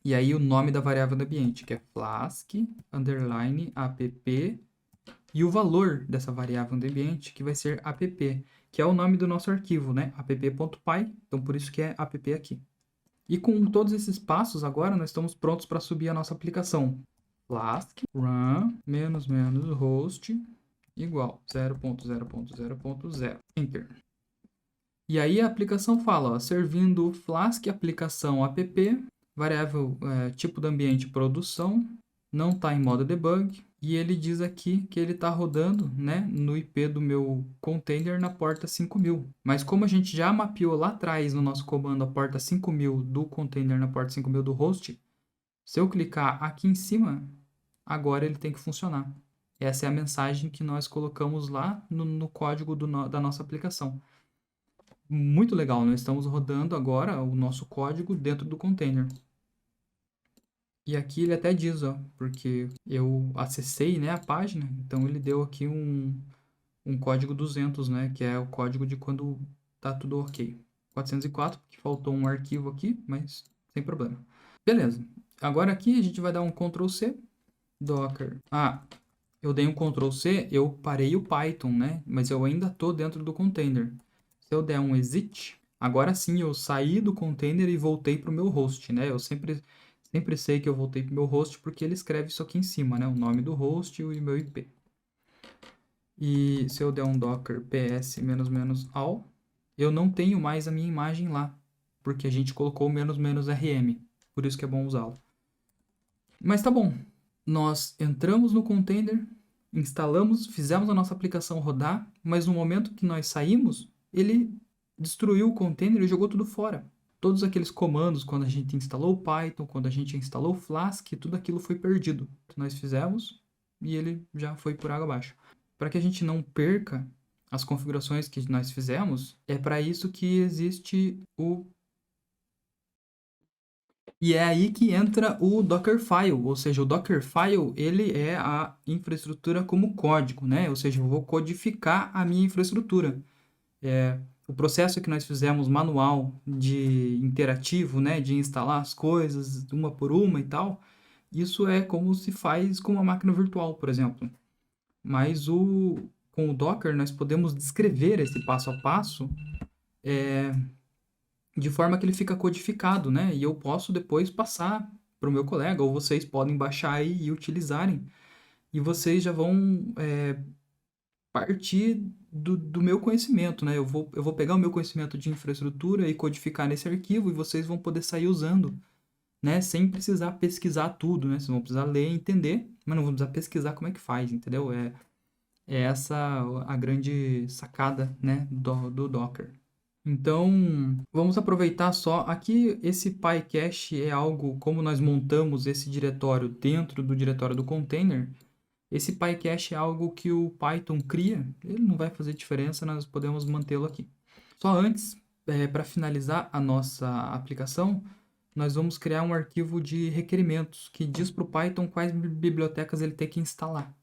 e aí o nome da variável do ambiente, que é flask, underline, app, e o valor dessa variável do ambiente, que vai ser app, que é o nome do nosso arquivo, né? app.py, então por isso que é app aqui. E com todos esses passos, agora nós estamos prontos para subir a nossa aplicação. Flask, run, -- host, igual 0.0.0.0. Enter. E aí a aplicação fala, ó, servindo Flask aplicação app, variável tipo do ambiente produção, não está em modo debug, e ele diz aqui que ele está rodando, né, no IP do meu container na porta 5000. Mas como a gente já mapeou lá atrás no nosso comando a porta 5000 do container na porta 5000 do host, se eu clicar aqui em cima, agora ele tem que funcionar. Essa é a mensagem que nós colocamos lá no código da nossa aplicação. Muito legal, nós estamos rodando agora o nosso código dentro do container. E aqui ele até diz, ó, porque eu acessei, né, a página, então ele deu aqui um código 200, né, que é o código de quando tá tudo ok. 404, porque faltou um arquivo aqui, mas sem problema. Beleza. Agora aqui a gente vai dar um Ctrl C, Docker. Eu dei um Ctrl C, eu parei o Python, né, mas eu ainda tô dentro do container. Se eu der um exit, agora sim eu saí do container e voltei para o meu host, né? Eu sempre sei que eu voltei para o meu host porque ele escreve isso aqui em cima, né? O nome do host e o meu IP. E se eu der um docker ps --all, eu não tenho mais a minha imagem lá, porque a gente colocou --rm, por isso que é bom usá-lo. Mas tá bom, nós entramos no container, instalamos, fizemos a nossa aplicação rodar, mas no momento que nós saímos, ele destruiu o container e jogou tudo fora. Todos aqueles comandos, quando a gente instalou o Python, quando a gente instalou o Flask, tudo aquilo foi perdido. Nós fizemos e ele já foi por água abaixo. Para que a gente não perca as configurações que nós fizemos, é para isso que existe o... E é aí que entra o Dockerfile, ou seja, o Dockerfile, ele é a infraestrutura como código, né? Ou seja, eu vou codificar a minha infraestrutura. O processo que nós fizemos manual de interativo, né, de instalar as coisas uma por uma e tal, isso é como se faz com uma máquina virtual, por exemplo. Mas com o Docker nós podemos descrever esse passo a passo de forma que ele fica codificado, né? E eu posso depois passar para o meu colega, ou vocês podem baixar aí e utilizarem. E vocês já vão partir do meu conhecimento, né? Eu vou pegar o meu conhecimento de infraestrutura e codificar nesse arquivo e vocês vão poder sair usando, né? Sem precisar pesquisar tudo, né? Vocês vão precisar ler e entender, mas não vão precisar pesquisar como é que faz, entendeu? É essa a grande sacada, né, do Docker. Então, vamos aproveitar só. Aqui, esse PyCache é algo, como nós montamos esse diretório dentro do diretório do container, esse PyCache é algo que o Python cria, ele não vai fazer diferença, nós podemos mantê-lo aqui. Só antes, para finalizar a nossa aplicação, nós vamos criar um arquivo de requerimentos que diz para o Python quais bibliotecas ele tem que instalar.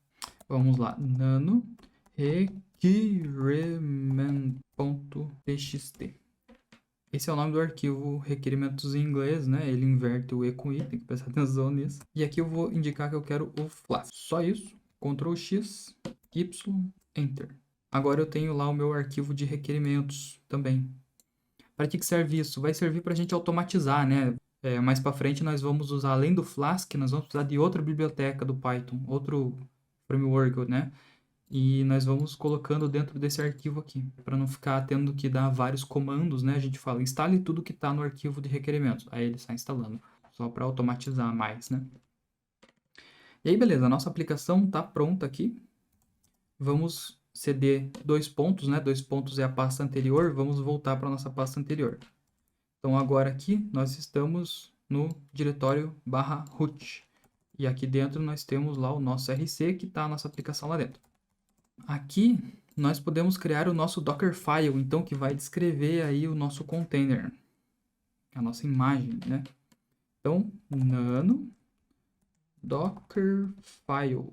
Vamos lá, nano requirement.txt. Esse é o nome do arquivo requerimentos em inglês, né? Ele inverte o E com I, tem que prestar atenção nisso. E aqui eu vou indicar que eu quero o Flask. Só isso. Ctrl X, Y, Enter. Agora eu tenho lá o meu arquivo de requerimentos também. Para que serve isso? Vai servir para a gente automatizar, né? Mais para frente nós vamos usar, além do Flask, nós vamos precisar de outra biblioteca do Python, outro framework, né? E nós vamos colocando dentro desse arquivo aqui, para não ficar tendo que dar vários comandos, né? A gente fala, instale tudo que está no arquivo de requerimentos. Aí ele está instalando, só para automatizar mais, né? E aí, beleza, a nossa aplicação está pronta aqui. Vamos cd dois pontos, né? Dois pontos é a pasta anterior, vamos voltar para a nossa pasta anterior. Então, agora aqui nós estamos no diretório /root. E aqui dentro nós temos lá o nosso RC, que está a nossa aplicação lá dentro. Aqui nós podemos criar o nosso Dockerfile, então, que vai descrever aí o nosso container, a nossa imagem, né? Então, nano Dockerfile,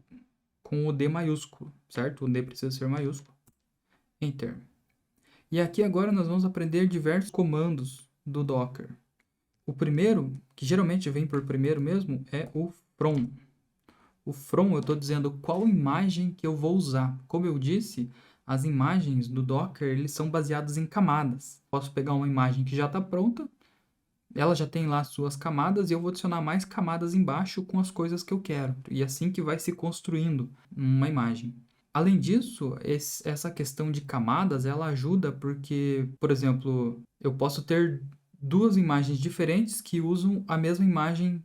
com o D maiúsculo, certo? O D precisa ser maiúsculo. Enter. E aqui agora nós vamos aprender diversos comandos do Docker. O primeiro, que geralmente vem por primeiro mesmo, é o from. O from, eu estou dizendo qual imagem que eu vou usar. Como eu disse, as imagens do Docker eles são baseadas em camadas. Posso pegar uma imagem que já está pronta, ela já tem lá suas camadas e eu vou adicionar mais camadas embaixo com as coisas que eu quero. E assim que vai se construindo uma imagem. Além disso, essa questão de camadas, ela ajuda porque, por exemplo, eu posso ter duas imagens diferentes que usam a mesma imagem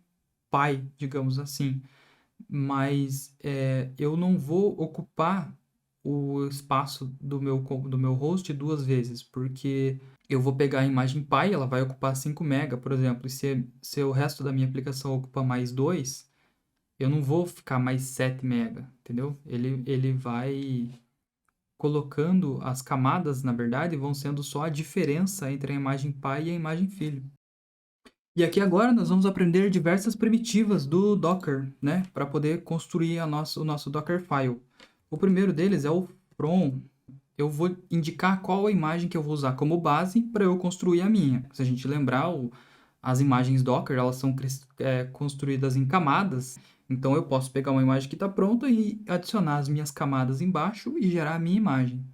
pai, digamos assim. Mas eu não vou ocupar o espaço do meu host duas vezes, porque eu vou pegar a imagem pai, ela vai ocupar 5 MB, por exemplo, e se o resto da minha aplicação ocupa mais 2, eu não vou ficar mais 7 MB, entendeu? Ele vai colocando as camadas, na verdade, vão sendo só a diferença entre a imagem pai e a imagem filho. E aqui agora nós vamos aprender diversas primitivas do Docker, né? Para poder construir o nosso Dockerfile. O primeiro deles é o from. Eu vou indicar qual a imagem que eu vou usar como base para eu construir a minha. Se a gente lembrar, as imagens Docker elas são construídas em camadas. Então eu posso pegar uma imagem que está pronta e adicionar as minhas camadas embaixo e gerar a minha imagem.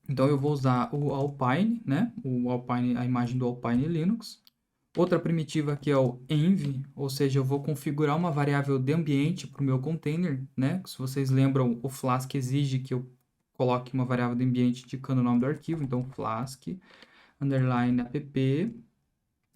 Então eu vou usar o Alpine, né? O Alpine, a imagem do Alpine Linux. Outra primitiva aqui é o env, ou seja, eu vou configurar uma variável de ambiente para o meu container, né? Se vocês lembram, o Flask exige que eu coloque uma variável de ambiente indicando o nome do arquivo, então Flask underline app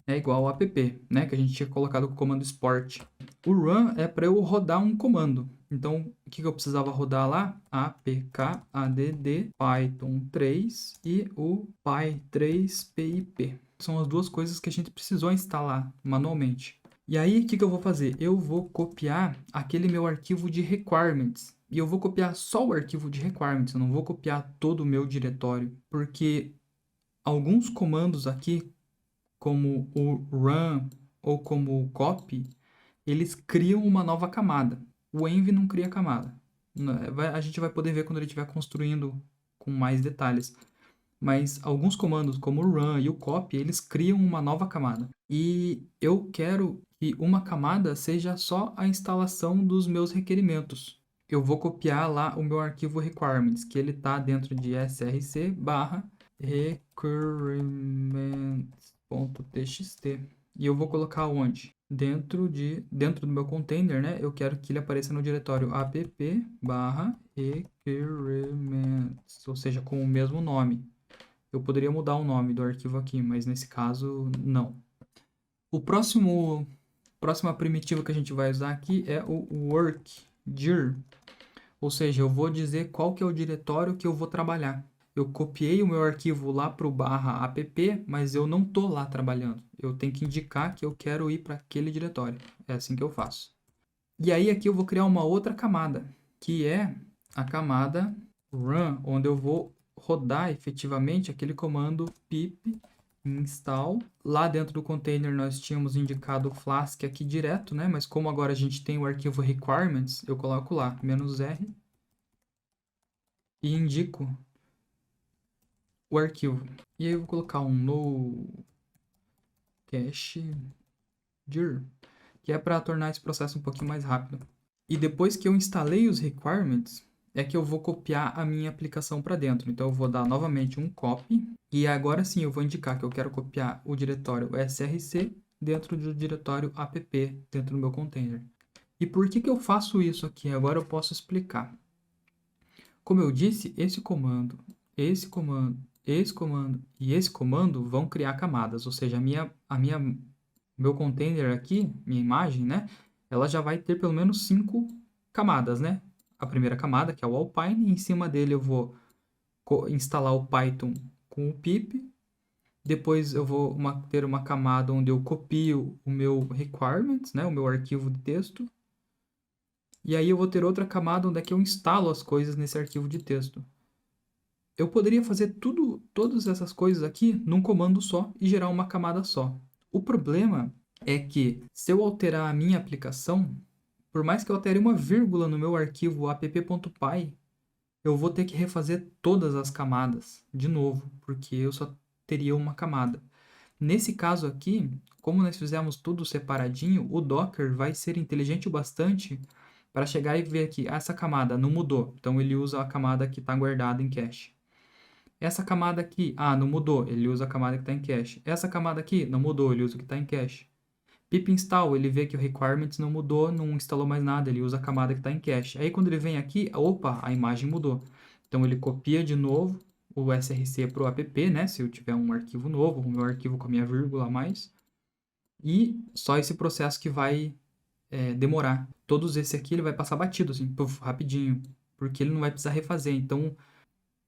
é igual a app, né? Que a gente tinha colocado com o comando export. O run é para eu rodar um comando. Então, o que eu precisava rodar lá? apkadd python 3 e o py3pip. São as duas coisas que a gente precisou instalar manualmente. E aí, o que eu vou fazer? Eu vou copiar aquele meu arquivo de requirements. E eu vou copiar só o arquivo de requirements. Eu não vou copiar todo o meu diretório. Porque alguns comandos aqui, como o run ou como o copy, eles criam uma nova camada. O env não cria camada. A gente vai poder ver quando ele estiver construindo com mais detalhes. Mas alguns comandos, como o run e o copy, eles criam uma nova camada. E eu quero que uma camada seja só a instalação dos meus requerimentos. Eu vou copiar lá o meu arquivo requirements, que ele está dentro de src/requirements.txt. E eu vou colocar onde? Dentro do meu container, né? Eu quero que ele apareça no diretório app/requirements, ou seja, com o mesmo nome. Eu poderia mudar o nome do arquivo aqui, mas nesse caso, não. O próxima primitiva que a gente vai usar aqui é o workdir. Ou seja, eu vou dizer qual que é o diretório que eu vou trabalhar. Eu copiei o meu arquivo lá para o /app, mas eu não estou lá trabalhando. Eu tenho que indicar que eu quero ir para aquele diretório. É assim que eu faço. E aí aqui eu vou criar uma outra camada, que é a camada run, onde eu vou rodar efetivamente aquele comando pip install. Lá dentro do container nós tínhamos indicado o Flask aqui direto, né? Mas como agora a gente tem o arquivo requirements, eu coloco lá -r e indico o arquivo. E aí eu vou colocar um no cache dir, que é para tornar esse processo um pouquinho mais rápido. E depois que eu instalei os requirements, é que eu vou copiar a minha aplicação para dentro. Então, eu vou dar novamente um copy. E agora sim, eu vou indicar que eu quero copiar o diretório src dentro do diretório app, dentro do meu container. E por que eu faço isso aqui? Agora eu posso explicar. Como eu disse, esse comando e esse comando vão criar camadas. Ou seja, meu container aqui, minha imagem, né? Ela já vai ter pelo menos 5 camadas, né? A primeira camada, que é o Alpine, e em cima dele eu vou instalar o Python com o pip. Depois eu vou ter uma camada onde eu copio o meu requirements, né, o meu arquivo de texto. E aí eu vou ter outra camada onde é que eu instalo as coisas nesse arquivo de texto. Eu poderia fazer todas essas coisas aqui num comando só e gerar uma camada só. O problema é que se eu alterar a minha aplicação, por mais que eu altere uma vírgula no meu arquivo app.py, eu vou ter que refazer todas as camadas de novo, porque eu só teria uma camada. Nesse caso aqui, como nós fizemos tudo separadinho, o Docker vai ser inteligente o bastante para chegar e ver aqui, essa camada não mudou, então ele usa a camada que está guardada em cache. Essa camada aqui, não mudou, ele usa a camada que está em cache. Essa camada aqui, não mudou, ele usa o que está em cache. Pip install, ele vê que o requirements não mudou, não instalou mais nada, ele usa a camada que está em cache. Aí quando ele vem aqui, opa, a imagem mudou. Então ele copia de novo o src para o app, né? Se eu tiver um arquivo novo, o meu arquivo com a minha vírgula a mais. E só esse processo que vai demorar. Todos esse aqui ele vai passar batido, assim, puff, rapidinho. Porque ele não vai precisar refazer. Então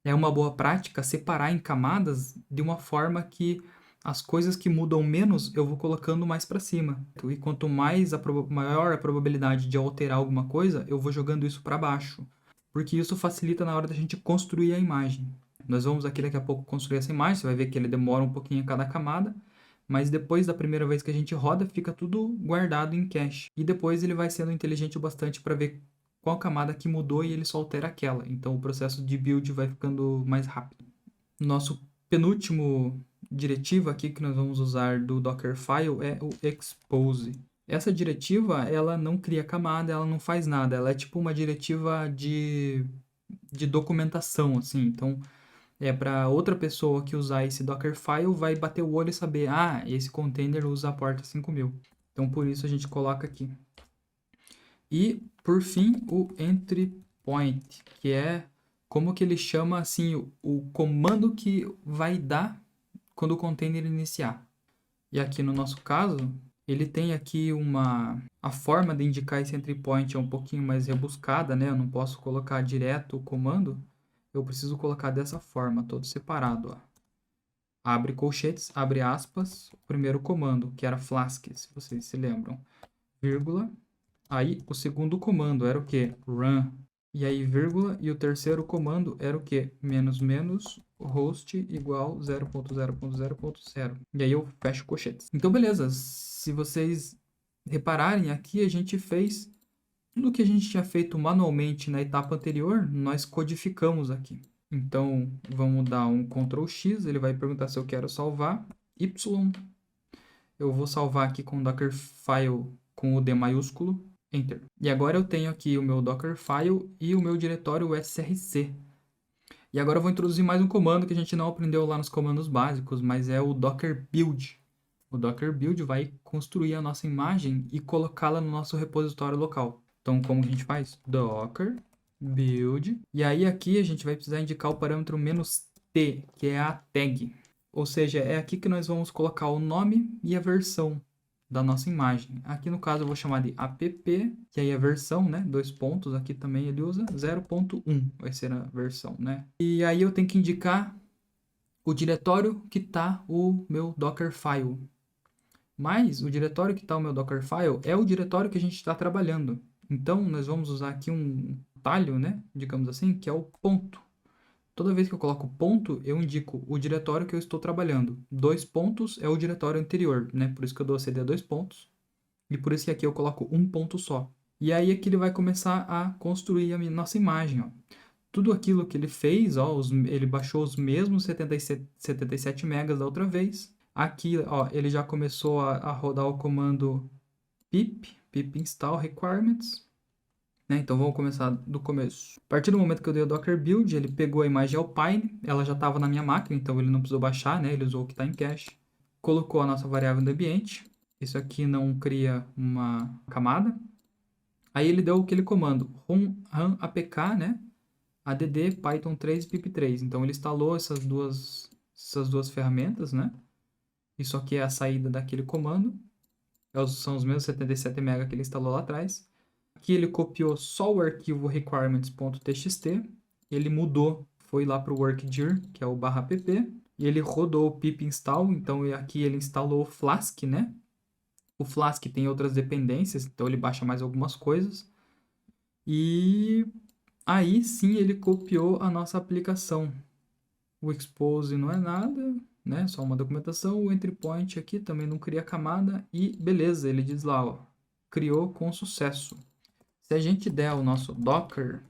é uma boa prática separar em camadas de uma forma que as coisas que mudam menos eu vou colocando mais para cima. E quanto maior a probabilidade de alterar alguma coisa, eu vou jogando isso para baixo. Porque isso facilita na hora da gente construir a imagem. Nós vamos aqui daqui a pouco construir essa imagem, você vai ver que ele demora um pouquinho a cada camada, mas depois da primeira vez que a gente roda, fica tudo guardado em cache. E depois ele vai sendo inteligente o bastante para ver qual camada que mudou e ele só altera aquela. Então o processo de build vai ficando mais rápido. Nosso penúltimo diretivo aqui que nós vamos usar do Dockerfile é o expose. Essa diretiva, ela não cria camada, ela não faz nada. Ela é tipo uma diretiva de documentação, assim. Então, para outra pessoa que usar esse Dockerfile, vai bater o olho e saber, esse container usa a porta 5000. Então, por isso a gente coloca aqui. E, por fim, o entry point, que é como que ele chama assim o comando que vai dar quando o container iniciar. E aqui no nosso caso, ele tem aqui a forma de indicar esse entry point é um pouquinho mais rebuscada, né? Eu não posso colocar direto o comando, eu preciso colocar dessa forma, todo separado, ó. Abre colchetes, abre aspas, o primeiro comando, que era Flask, se vocês se lembram, vírgula. Aí o segundo comando era o que? Run. E aí vírgula. E o terceiro comando era o que? Menos menos host igual 0.0.0.0. E aí eu fecho colchetes. Então beleza, se vocês repararem aqui, a gente fez tudo que a gente tinha feito manualmente na etapa anterior, nós codificamos aqui. Então vamos dar um Ctrl X, ele vai perguntar se eu quero salvar. Y. Eu vou salvar aqui com o Dockerfile com o D maiúsculo. Enter. E agora eu tenho aqui o meu Dockerfile e o meu diretório src. E agora eu vou introduzir mais um comando que a gente não aprendeu lá nos comandos básicos, mas é o docker build. O docker build vai construir a nossa imagem e colocá-la no nosso repositório local. Então, como que a gente faz? Docker build. E aí aqui a gente vai precisar indicar o parâmetro "-t", que é a tag. Ou seja, é aqui que nós vamos colocar o nome e a versão da nossa imagem. Aqui no caso eu vou chamar de app, que aí é a versão, né? 2 pontos, aqui também ele usa 0.1, vai ser a versão, né? E aí eu tenho que indicar o diretório que está o meu Dockerfile. Mas o diretório que está o meu Dockerfile é o diretório que a gente está trabalhando. Então nós vamos usar aqui um atalho, né? Digamos assim, que é o ponto. Toda vez que eu coloco ponto, eu indico o diretório que eu estou trabalhando. 2 pontos é o diretório anterior, né? Por isso que eu dou CD a 2 pontos. E por isso que aqui eu coloco um ponto só. E aí aqui ele vai começar a construir a nossa imagem, ó. Tudo aquilo que ele fez, ó, ele baixou os mesmos 77 megas da outra vez. Aqui, ó, ele já começou a rodar o comando pip install requirements. Né? Então vamos começar do começo. A partir do momento que eu dei o Docker build, ele pegou a imagem Alpine, ela já estava na minha máquina, então ele não precisou baixar, né? Ele usou o que está em cache. Colocou a nossa variável do ambiente. Isso aqui não cria uma camada. Aí ele deu aquele comando run apk, né? add python 3 pip3. Então ele instalou essas duas ferramentas, né? Isso aqui é a saída daquele comando. São os mesmos 77 MB que ele instalou lá atrás. Aqui ele copiou só o arquivo requirements.txt, ele mudou foi lá para o workdir, que é o /app, e ele rodou o pip install, então aqui ele instalou o Flask, né? O Flask tem outras dependências, então ele baixa mais algumas coisas. E aí sim ele copiou a nossa aplicação. O expose não é nada, né? Só uma documentação. O entry point aqui também não cria camada. E beleza, ele diz lá, ó, criou com sucesso. Se a gente der o nosso Docker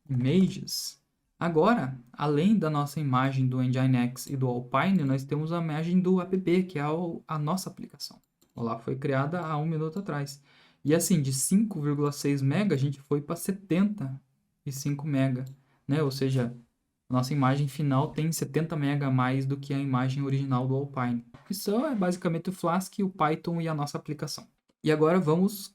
Images, agora, além da nossa imagem do Nginx e do Alpine, nós temos a imagem do app, que é a nossa aplicação. Ela foi criada há 1 minuto atrás. E assim, de 5,6 MB, a gente foi para 75 MB, né? Ou seja, a nossa imagem final tem 70 MB a mais do que a imagem original do Alpine. Isso é basicamente o Flask, o Python e a nossa aplicação. E agora vamos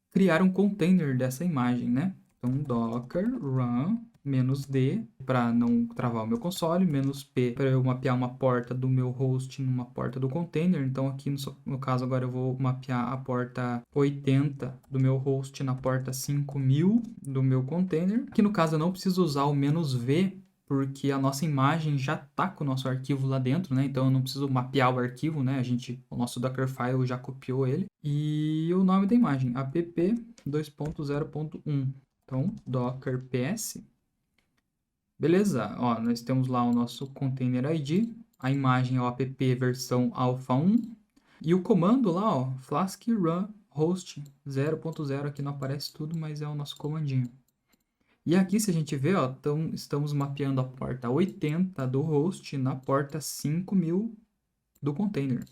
criar um container dessa imagem, né? Então, docker run -d para não travar o meu console, -p para eu mapear uma porta do meu host numa porta do container. Então, aqui no caso agora eu vou mapear a porta 80 do meu host na porta 5000 do meu container. Aqui no caso eu não preciso usar o -v, porque a nossa imagem já está com o nosso arquivo lá dentro, né? Então eu não preciso mapear o arquivo, né? O nosso Dockerfile já copiou ele. E o nome da imagem, app 2.0.1. Então, docker ps. Beleza, ó, nós temos lá o nosso container ID, a imagem é o app versão alpha 1, e o comando lá, ó, flask run host 0.0, aqui não aparece tudo, mas é o nosso comandinho. E aqui, se a gente ver, ó, estamos mapeando a porta 80 do host na porta 5000 do container.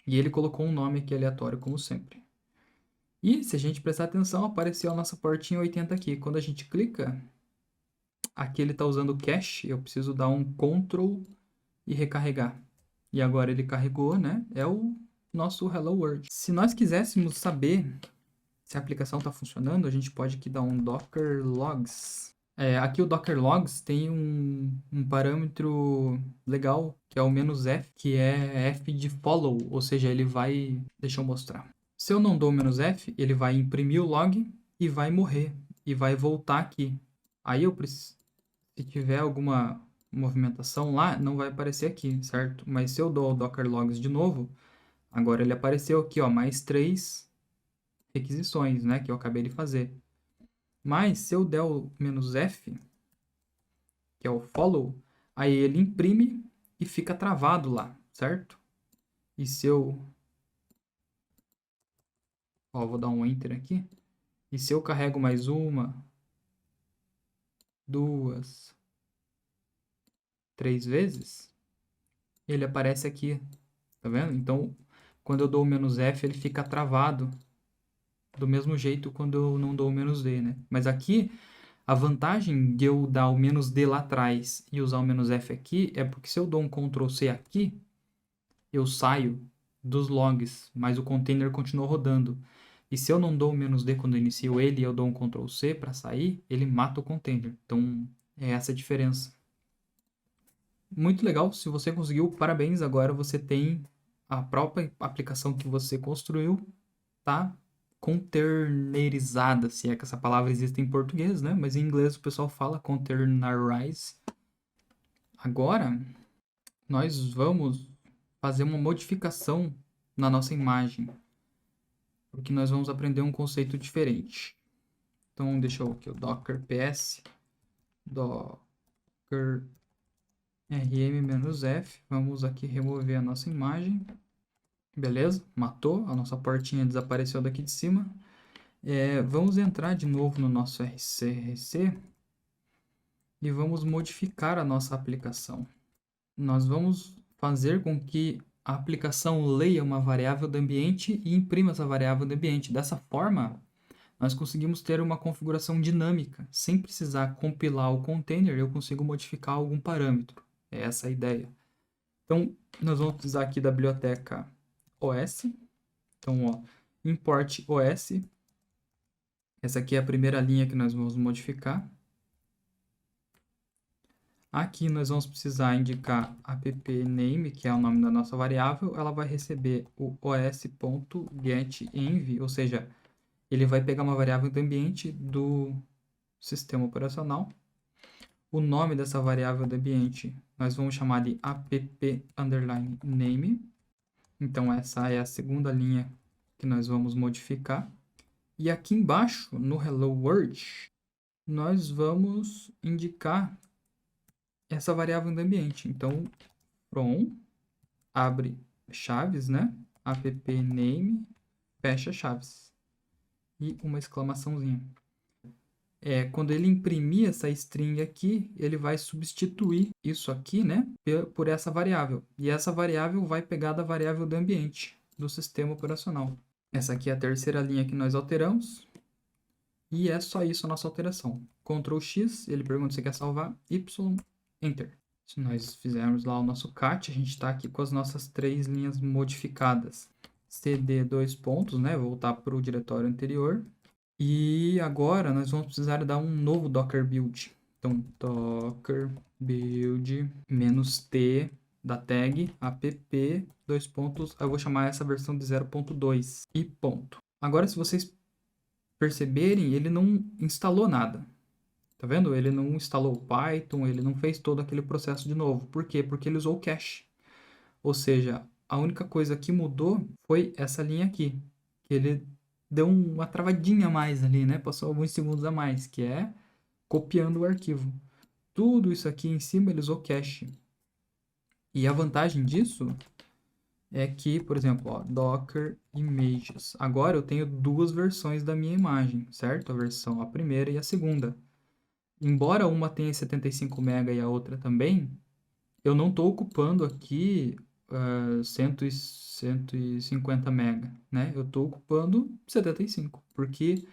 E ele colocou um nome aqui aleatório, como sempre. E, se a gente prestar atenção, apareceu a nossa portinha 80 aqui. Quando a gente clica, aqui ele está usando o cache, eu preciso dar um Ctrl e recarregar. E agora ele carregou, né? É o nosso Hello World. Se nós quiséssemos saber se a aplicação está funcionando, a gente pode aqui dar um Docker Logs. Aqui o Docker Logs tem um parâmetro legal, que é o "-f", que é F de follow, ou seja, ele vai... Deixa eu mostrar. Se eu não dou o "-f", ele vai imprimir o log e vai morrer, e vai voltar aqui. Aí eu preciso... Se tiver alguma movimentação lá, não vai aparecer aqui, certo? Mas se eu dou o Docker Logs de novo, agora ele apareceu aqui, ó, mais 3 requisições, né, que eu acabei de fazer. Mas se eu der o "-f", que é o follow, aí ele imprime e fica travado lá, certo? E se eu... Ó, vou dar um enter aqui. E se eu carrego mais uma, 2, 3 vezes, ele aparece aqui, tá vendo? Então, quando eu dou o "-f", ele fica travado do mesmo jeito quando eu não dou o "-d", né? Mas aqui, a vantagem de eu dar o "-d" lá atrás e usar o "-f" aqui é porque se eu dou um Ctrl+C aqui, eu saio dos logs, mas o container continua rodando. E se eu não dou o "-d" quando eu inicio ele e eu dou um Ctrl+C para sair, ele mata o container. Então, é essa a diferença. Muito legal, se você conseguiu, parabéns, agora você tem a própria aplicação que você construiu, tá containerizada, se é que essa palavra existe em português, né? Mas em inglês o pessoal fala containerize. Agora, nós vamos fazer uma modificação na nossa imagem, porque nós vamos aprender um conceito diferente. Então, deixa eu aqui o docker ps, docker rm-f, vamos aqui remover a nossa imagem. Beleza, matou, a nossa portinha desapareceu daqui de cima. Vamos entrar de novo no nosso RC e vamos modificar a nossa aplicação. Nós vamos fazer com que a aplicação leia uma variável do ambiente e imprima essa variável do ambiente. Dessa forma, nós conseguimos ter uma configuração dinâmica. Sem precisar compilar o container, eu consigo modificar algum parâmetro. É essa a ideia. Então, nós vamos precisar aqui da biblioteca OS. Então, ó, import OS. Essa aqui é a primeira linha que nós vamos modificar. Aqui nós vamos precisar indicar app-name, que é o nome da nossa variável. Ela vai receber o os.getEnv, ou seja, ele vai pegar uma variável do ambiente do sistema operacional. O nome dessa variável do ambiente nós vamos chamar de app_name. Então, essa é a segunda linha que nós vamos modificar. E aqui embaixo, no Hello World, nós vamos indicar essa variável do ambiente. Então, from, abre chaves, né? app_name, fecha chaves. E uma exclamaçãozinha. Quando ele imprimir essa string aqui, ele vai substituir isso aqui, né, por essa variável. E essa variável vai pegar da variável do ambiente, do sistema operacional. Essa aqui é a terceira linha que nós alteramos. E é só isso a nossa alteração. Ctrl X, ele pergunta se quer salvar, Y, Enter. Se nós fizermos lá o nosso cat, a gente está aqui com as nossas 3 linhas modificadas. CD 2 pontos, né, voltar para o diretório anterior. E agora nós vamos precisar dar um novo Docker build. Então, Docker build -t da tag app 2 pontos. Eu vou chamar essa versão de 0.2 e ponto. Agora, se vocês perceberem, ele não instalou nada. Tá vendo? Ele não instalou o Python, ele não fez todo aquele processo de novo. Por quê? Porque ele usou o cache. Ou seja, a única coisa que mudou foi essa linha aqui. Que ele deu uma travadinha a mais ali, né? Passou alguns segundos a mais, que é copiando o arquivo. Tudo isso aqui em cima ele usou cache. E a vantagem disso é que, por exemplo, ó, Docker Images. Agora eu tenho 2 versões da minha imagem, certo? A primeira e a segunda. Embora uma tenha 75 MB e a outra também, eu não estou ocupando aqui 150 MB, né? Eu estou ocupando 75, porque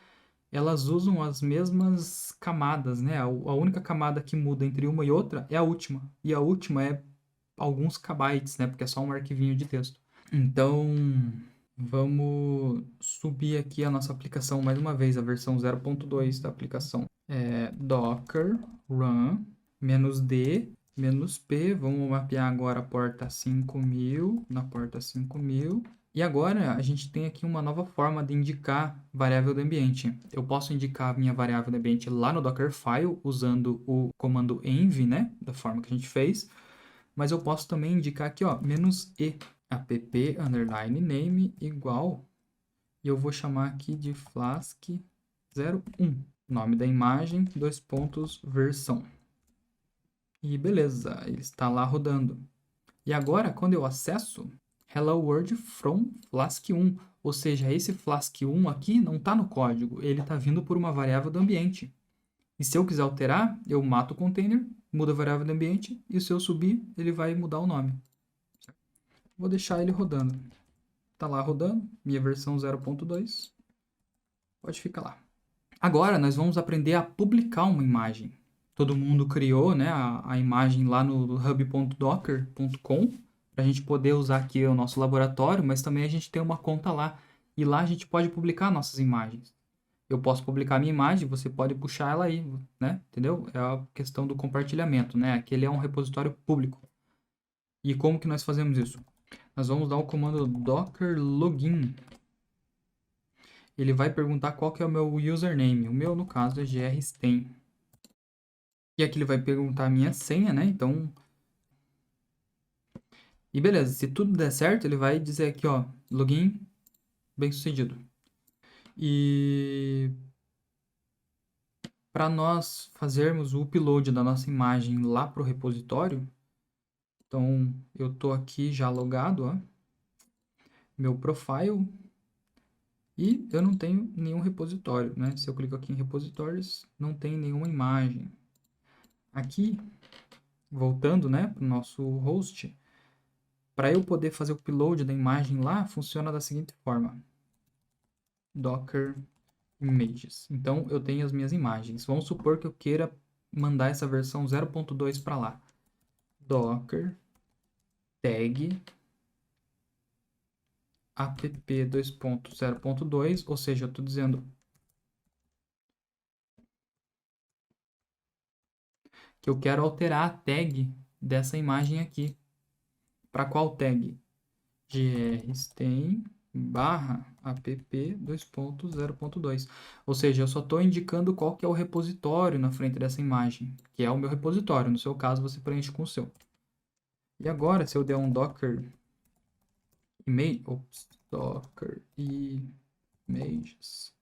elas usam as mesmas camadas, né? A única camada que muda entre uma e outra é a última. E a última é alguns kbytes, né? Porque é só um arquivinho de texto. Então, vamos subir aqui a nossa aplicação mais uma vez, a versão 0.2 da aplicação. Docker run -d -p, vamos mapear agora a porta 5000, na porta 5000. E agora a gente tem aqui uma nova forma de indicar variável do ambiente. Eu posso indicar a minha variável do ambiente lá no Dockerfile, usando o comando env, né, da forma que a gente fez. Mas eu posso também indicar aqui, ó, -e, app_name igual, e eu vou chamar aqui de flask 01. Nome da imagem, 2 pontos, versão. E beleza, ele está lá rodando. E agora, quando eu acesso, Hello World from Flask 1. Ou seja, esse Flask 1 aqui não está no código, ele está vindo por uma variável do ambiente. E se eu quiser alterar, eu mato o container, mudo a variável do ambiente, e se eu subir, ele vai mudar o nome. Vou deixar ele rodando. Está lá rodando, minha versão 0.2. Pode ficar lá. Agora nós vamos aprender a publicar uma imagem. Todo mundo criou, né, a imagem lá no hub.docker.com para a gente poder usar aqui o nosso laboratório, mas também a gente tem uma conta lá. E lá a gente pode publicar nossas imagens. Eu posso publicar minha imagem, você pode puxar ela aí, né? Entendeu? É a questão do compartilhamento, né? Aquele é um repositório público. E como que nós fazemos isso? Nós vamos dar o comando docker login. Ele vai perguntar qual que é o meu username. O meu, no caso, é grsten. E aqui ele vai perguntar a minha senha, né? Então... E beleza, se tudo der certo, ele vai dizer aqui, ó, login bem sucedido. E para nós fazermos o upload da nossa imagem lá para o repositório, então eu tô aqui já logado, ó, meu profile, e eu não tenho nenhum repositório, né? Se eu clico aqui em repositórios, não tem nenhuma imagem. Aqui, voltando, né, para o nosso host, para eu poder fazer o upload da imagem lá, funciona da seguinte forma. Docker Images. Então, eu tenho as minhas imagens. Vamos supor que eu queira mandar essa versão 0.2 para lá. Docker tag app 2.0.2, ou seja, eu estou dizendo que eu quero alterar a tag dessa imagem aqui. Para qual tag? grsten app:0.2. Ou seja, eu só estou indicando qual que é o repositório na frente dessa imagem, que é o meu repositório. No seu caso, você preenche com o seu. E agora, se eu der um docker docker images,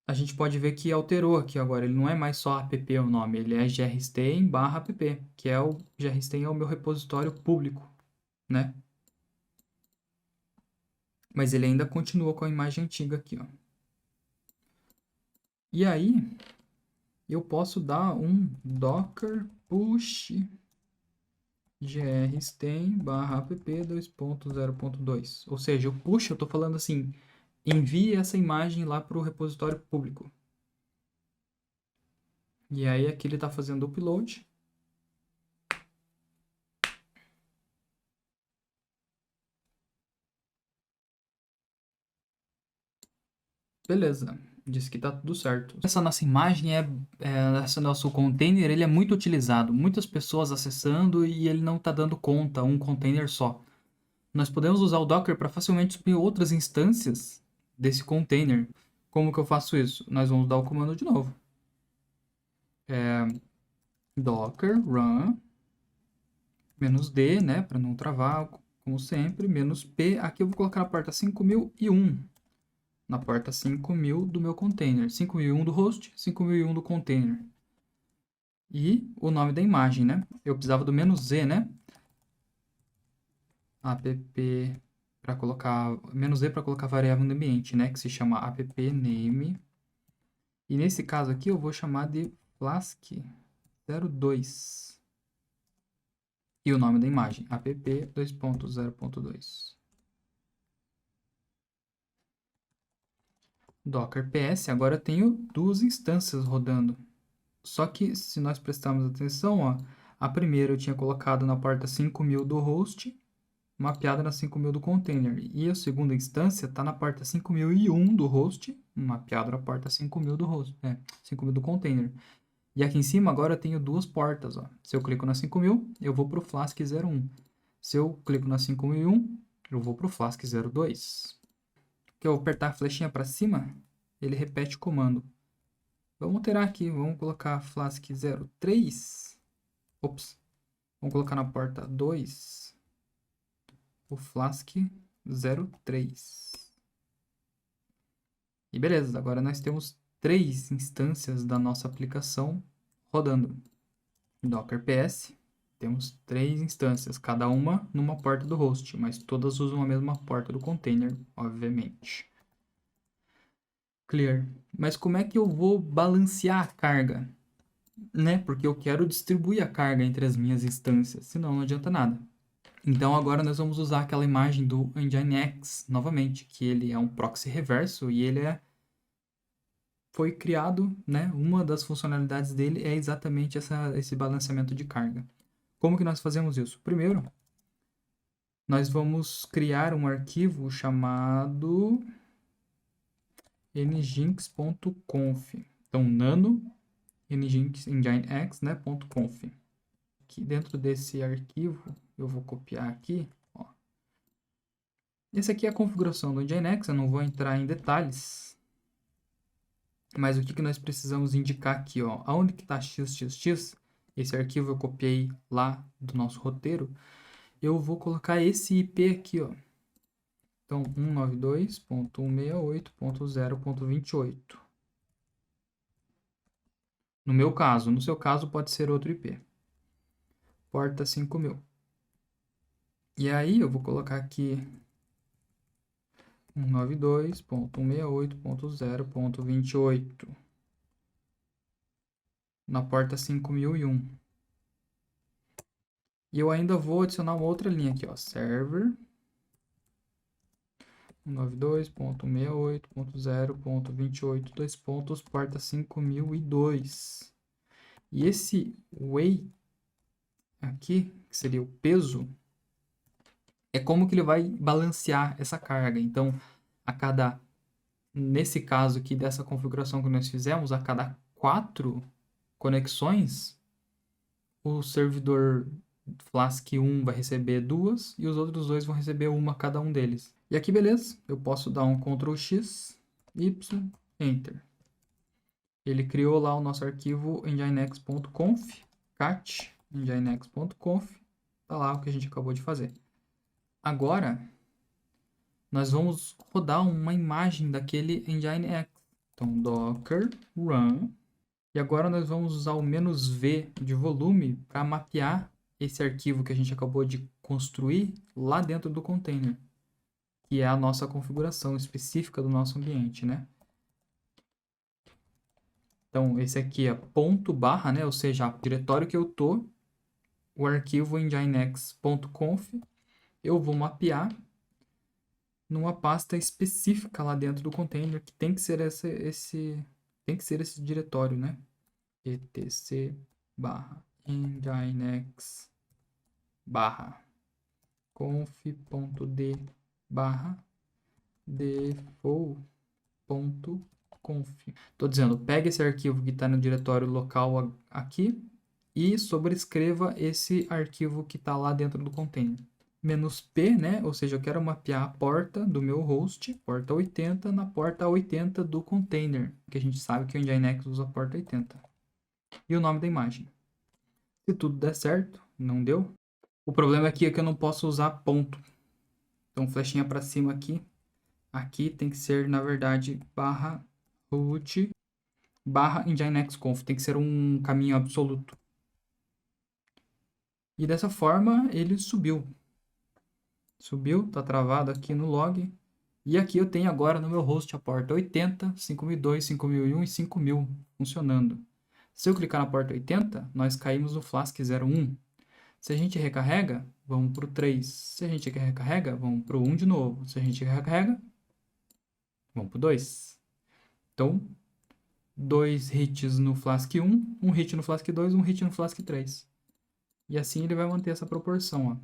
a gente pode ver que alterou aqui agora. Ele não é mais só app o nome, ele é grstein/app, que é o grstein é o meu repositório público, né? Mas ele ainda continua com a imagem antiga aqui, ó. E aí, eu posso dar um docker push grstein/app:0.2. Ou seja, o push, eu estou falando assim, envie essa imagem lá para o repositório público. E aí aqui ele está fazendo o upload. Beleza, disse que está tudo certo. Essa nossa imagem esse nosso container, ele é muito utilizado. Muitas pessoas acessando e ele não está dando conta, um container só. Nós podemos usar o Docker para facilmente subir outras instâncias desse container. Como que eu faço isso? Nós vamos dar o comando de novo. Docker run -d, né, para não travar, como sempre, -p. Aqui eu vou colocar na porta 5001. Na porta 5000 do meu container. 5001 do host, 5001 do container. E o nome da imagem, né? Eu precisava do -z, né? App para colocar -z para colocar variável no ambiente, né? Que se chama app name. E nesse caso aqui eu vou chamar de flask02. E o nome da imagem, app:0.2. Docker PS, agora tenho duas instâncias rodando. Só que se nós prestarmos atenção, ó, a primeira eu tinha colocado na porta 5000 do host, mapeada na 5000 do container. E a segunda instância está na porta 5001 do host, mapeado na porta 5000 do host, 5000 do container. E aqui em cima agora eu tenho duas portas, ó. Se eu clico na 5000, eu vou para o flask01. Se eu clico na 5001, eu vou para o flask02. Que eu apertar a flechinha para cima, ele repete o comando. Vamos alterar aqui, vamos colocar flask03. Ops, vamos colocar na porta 2 o flask03. E beleza, agora nós temos 3 instâncias da nossa aplicação rodando. Docker PS, temos 3 instâncias, cada uma numa porta do host, mas todas usam a mesma porta do container, obviamente. Clear. Mas como é que eu vou balancear a carga? Né? Porque eu quero distribuir a carga entre as minhas instâncias, senão não adianta nada. Então agora nós vamos usar aquela imagem do Nginx novamente, que ele é um proxy reverso e ele foi criado, né? Uma das funcionalidades dele é exatamente esse balanceamento de carga. Como que nós fazemos isso? Primeiro, nós vamos criar um arquivo chamado nginx.conf. Então, nano nginx, né, .conf. Aqui dentro desse arquivo, eu vou copiar aqui, ó. Esse aqui é a configuração do Nginx, eu não vou entrar em detalhes. Mas o que nós precisamos indicar aqui, ó? Aonde que está xxx? Esse arquivo eu copiei lá do nosso roteiro. Eu vou colocar esse IP aqui, ó. Então, 192.168.0.28. No meu caso, no seu caso pode ser outro IP. Porta 5000. E aí eu vou colocar aqui 192.168.0.28 na porta 5001. E eu ainda vou adicionar uma outra linha aqui, ó, server 192.168.0.28, dois pontos, porta 5002. E esse weight aqui, que seria o peso, é como que ele vai balancear essa carga. Então, nesse caso aqui dessa configuração que nós fizemos, a cada 4 conexões, o servidor Flask 1 vai receber 2 e os outros 2 vão receber uma cada um deles. E aqui, beleza, eu posso dar um Ctrl X, Y, Enter. Ele criou lá o nosso arquivo nginx.conf, cat nginx.conf, tá lá o que a gente acabou de fazer. Agora, nós vamos rodar uma imagem daquele nginx. Então, docker run. E agora nós vamos usar o "-v" de volume para mapear esse arquivo que a gente acabou de construir lá dentro do container, que é a nossa configuração específica do nosso ambiente, né? Então, esse aqui é ponto barra, né? Ou seja, o diretório que eu tô, o arquivo nginx.conf, eu vou mapear numa pasta específica lá dentro do container, que tem que ser esse diretório, né? etc barra nginx barra conf.d barra default.conf. Estou dizendo, pega esse arquivo que está no diretório local aqui e sobrescreva esse arquivo que está lá dentro do container. "-p", né? Ou seja, eu quero mapear a porta do meu host, porta 80, na porta 80 do container, que a gente sabe que o Nginx usa a porta 80. E o nome da imagem. Se tudo der certo, não deu. O problema aqui é que eu não posso usar ponto. Então, flechinha para cima aqui. Aqui tem que ser, na verdade, barra root barra nginxconf. Tem que ser um caminho absoluto. E dessa forma, ele subiu. Subiu, tá travado aqui no log. E aqui eu tenho agora no meu host a porta 80, 5002, 5001 e 5000 funcionando. Se eu clicar na porta 80, nós caímos no Flask 01. Se a gente recarrega, vamos para o 3. Se a gente recarrega, vamos para o 1 de novo. Se a gente recarrega, vamos para o 2. Então, 2 hits no Flask 1, 1 hit no Flask 2, 1 hit no Flask 3. E assim ele vai manter essa proporção, ó.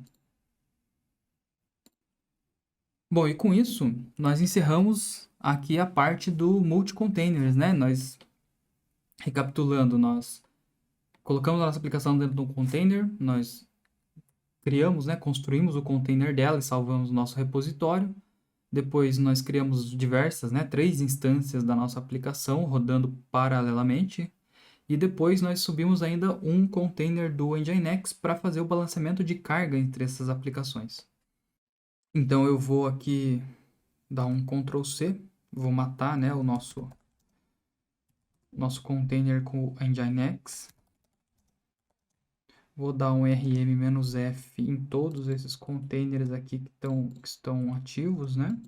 Bom, e com isso, nós encerramos aqui a parte do multi-containers, né? Nós, recapitulando, nós colocamos a nossa aplicação dentro de um container, nós criamos, né, construímos o container dela e salvamos o nosso repositório. Depois nós criamos diversas, né, 3 instâncias da nossa aplicação rodando paralelamente. E depois nós subimos ainda um container do Nginx para fazer o balanceamento de carga entre essas aplicações. Então eu vou aqui dar um Ctrl C, vou matar, né, o nosso container com o Nginx. Vou dar um rm-f em todos esses containers aqui que estão ativos, né?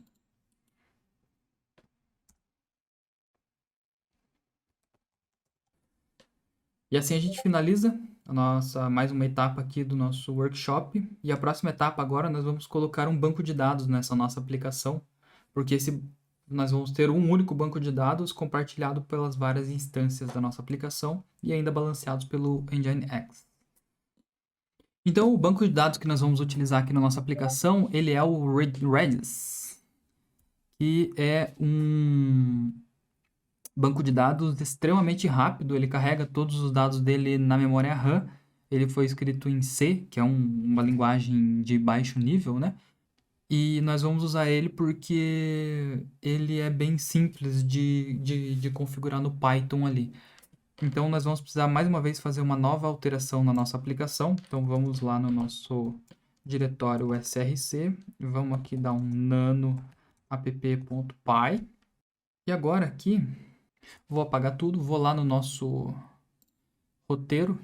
E assim a gente finaliza mais uma etapa aqui do nosso workshop. E a próxima etapa agora nós vamos colocar um banco de dados nessa nossa aplicação, porque nós vamos ter um único banco de dados compartilhado pelas várias instâncias da nossa aplicação e ainda balanceados pelo Nginx. Então, o banco de dados que nós vamos utilizar aqui na nossa aplicação, ele é o Redis, que é um banco de dados extremamente rápido, ele carrega todos os dados dele na memória RAM, ele foi escrito em C, que é uma linguagem de baixo nível, né? E nós vamos usar ele porque ele é bem simples de configurar no Python ali. Então, nós vamos precisar mais uma vez fazer uma nova alteração na nossa aplicação. Então, vamos lá no nosso diretório src, vamos aqui dar um nano app.py. E agora aqui, vou apagar tudo, vou lá no nosso roteiro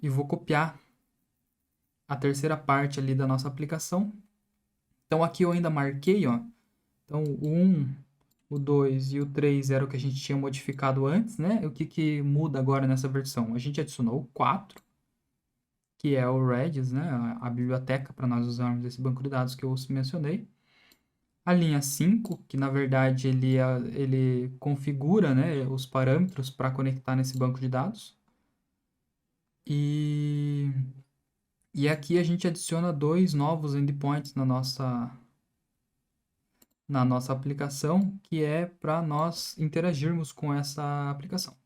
e vou copiar a terceira parte ali da nossa aplicação. Então, aqui eu ainda marquei, ó. Então, o 1, o 2 e o 3 era o que a gente tinha modificado antes, né? E o que muda agora nessa versão? A gente adicionou o 4, que é o Redis, né? A biblioteca para nós usarmos esse banco de dados que eu mencionei. A linha 5, que na verdade ele configura, né, os parâmetros para conectar nesse banco de dados. E aqui a gente adiciona 2 novos endpoints na nossa aplicação, que é para nós interagirmos com essa aplicação.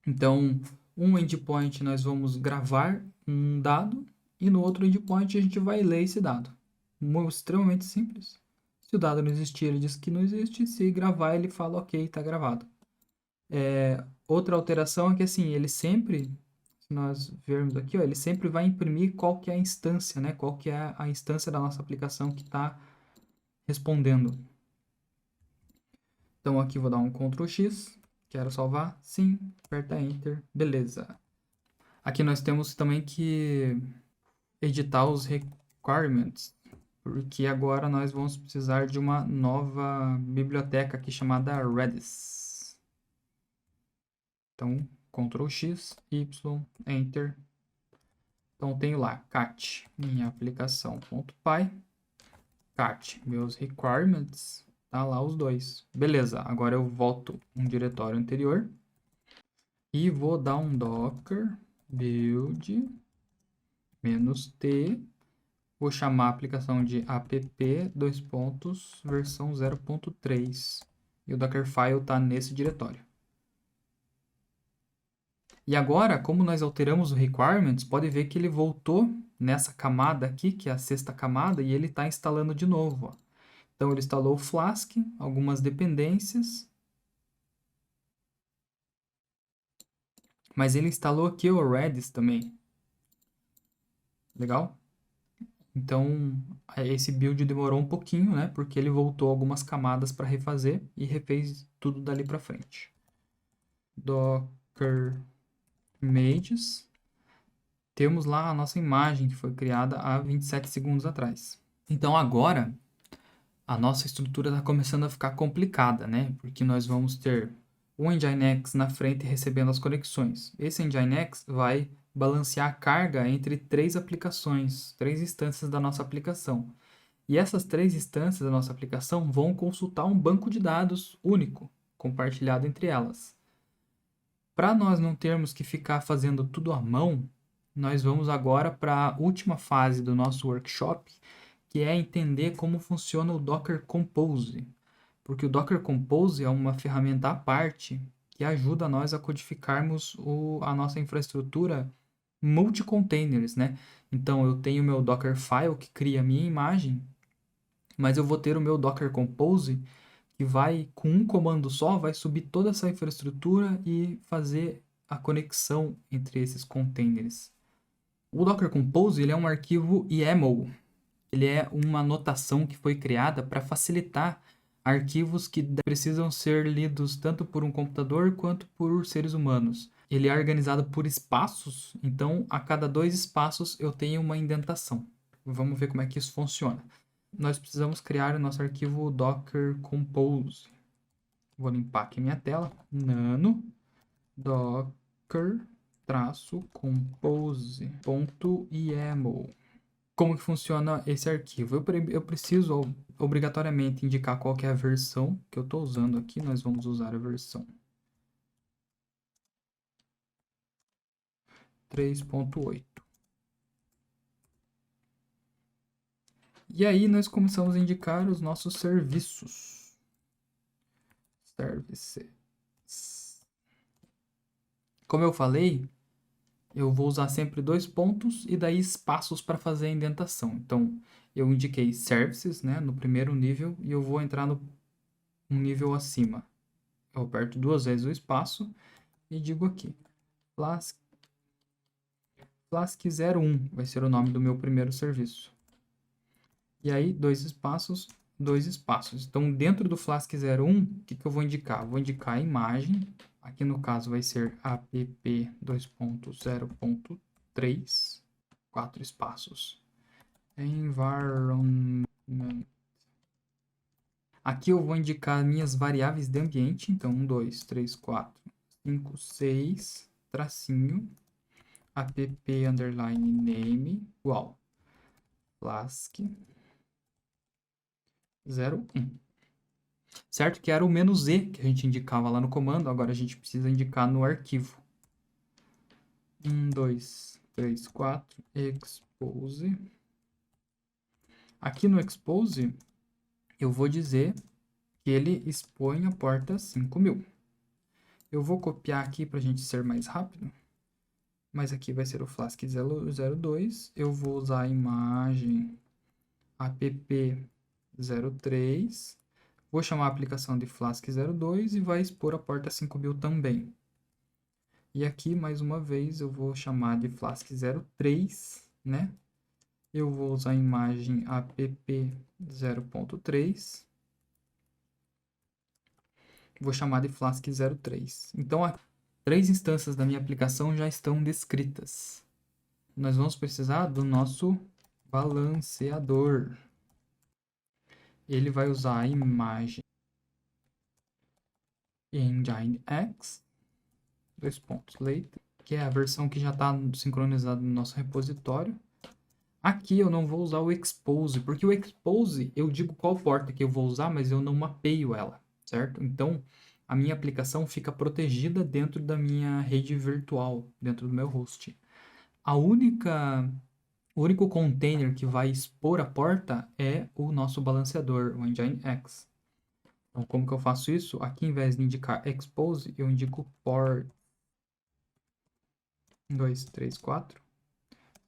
Então, Um endpoint nós vamos gravar um dado e no outro endpoint a gente vai ler esse dado. Extremamente simples. Se o dado não existir, ele diz que não existe. Se gravar, ele fala ok, está gravado. Outra alteração é que assim, ele sempre, se nós vermos aqui, ó, ele sempre vai imprimir qual que é a instância, né? Qual que é a instância da nossa aplicação que está respondendo. Então aqui vou dar um Ctrl X, quero salvar, sim, aperta Enter, beleza. Aqui nós temos também que editar os requirements, porque agora nós vamos precisar de uma nova biblioteca aqui chamada Redis. Então, Ctrl X, Y, Enter. Então, tenho lá cat, minha aplicação.py, cat, meus requirements, tá lá os dois. Beleza, agora eu volto um diretório anterior e vou dar um docker build -t. Vou chamar a aplicação de app versão 0.3 e o Dockerfile está nesse diretório. E agora, como nós alteramos o requirements, pode ver que ele voltou nessa camada aqui, que é a sexta camada, e ele está instalando de novo. Ó. Então, ele instalou o Flask, algumas dependências, mas ele instalou aqui o Redis também. Legal? Então, esse build demorou um pouquinho, né? Porque ele voltou algumas camadas para refazer e refez tudo dali para frente. Docker Images. Temos lá a nossa imagem que foi criada há 27 segundos atrás. Então, agora, a nossa estrutura está começando a ficar complicada, né? Porque nós vamos ter um Nginx na frente recebendo as conexões. Esse Nginx vai balancear a carga entre 3 aplicações, 3 instâncias da nossa aplicação. E essas 3 instâncias da nossa aplicação vão consultar um banco de dados único, compartilhado entre elas. Para nós não termos que ficar fazendo tudo à mão, nós vamos agora para a última fase do nosso workshop, que é entender como funciona o Docker Compose. Porque o Docker Compose é uma ferramenta à parte que ajuda nós a codificarmos a nossa infraestrutura multi-containers, né? Então, eu tenho o meu Dockerfile que cria a minha imagem, mas eu vou ter o meu Docker Compose que vai, com um comando só, vai subir toda essa infraestrutura e fazer a conexão entre esses containers. O Docker Compose ele é um arquivo YAML. Ele é uma notação que foi criada para facilitar arquivos que precisam ser lidos tanto por um computador quanto por seres humanos. Ele é organizado por espaços, então a cada 2 espaços eu tenho uma indentação. Vamos ver como é que isso funciona. Nós precisamos criar o nosso arquivo Docker Compose. Vou limpar aqui minha tela. Nano docker-compose.yaml. Como que funciona esse arquivo? Eu preciso obrigatoriamente indicar qual que é a versão que eu estou usando aqui. Nós vamos usar a versão 3.8. E aí nós começamos a indicar os nossos serviços. Services. Como eu falei, eu vou usar sempre 2 pontos e daí espaços para fazer a indentação. Então, eu indiquei services, né, no primeiro nível e eu vou entrar um nível acima. Eu aperto 2 vezes o espaço e digo aqui, Flask 01 vai ser o nome do meu primeiro serviço. E aí, 2 espaços, 2 espaços. Então, dentro do Flask 01, o que eu vou indicar? Vou indicar a imagem. Aqui no caso vai ser app 2.0.3, 4 espaços. Environment. Aqui eu vou indicar minhas variáveis de ambiente. Então, 1, 2, 3, 4, 5, 6, tracinho, app underline name, igual, Flask 01. Certo? Que era o "-e" que a gente indicava lá no comando, agora a gente precisa indicar no arquivo. 1, 2, 3, 4, expose. Aqui no expose, eu vou dizer que ele expõe a porta 5000. Eu vou copiar aqui para a gente ser mais rápido. mas aqui vai ser o Flask 002. Eu vou usar a imagem app03. Vou chamar a aplicação de Flask 02 e vai expor a porta 5000 também. E aqui, mais uma vez, eu vou chamar de Flask 03, né? Eu vou usar a imagem app 0.3. Vou chamar de Flask 03. Então, as 3 instâncias da minha aplicação já estão descritas. Nós vamos precisar do nosso balanceador. Ele vai usar a imagem Nginx, latest, que é a versão que já está sincronizada no nosso repositório. Aqui eu não vou usar o expose, porque o expose eu digo qual porta que eu vou usar, mas eu não mapeio ela, certo? Então, a minha aplicação fica protegida dentro da minha rede virtual, dentro do meu host. O único container que vai expor a porta é o nosso balanceador, o Nginx. Então, como que eu faço isso? Aqui, em vez de indicar expose, eu indico port 1, 2, 3, 4,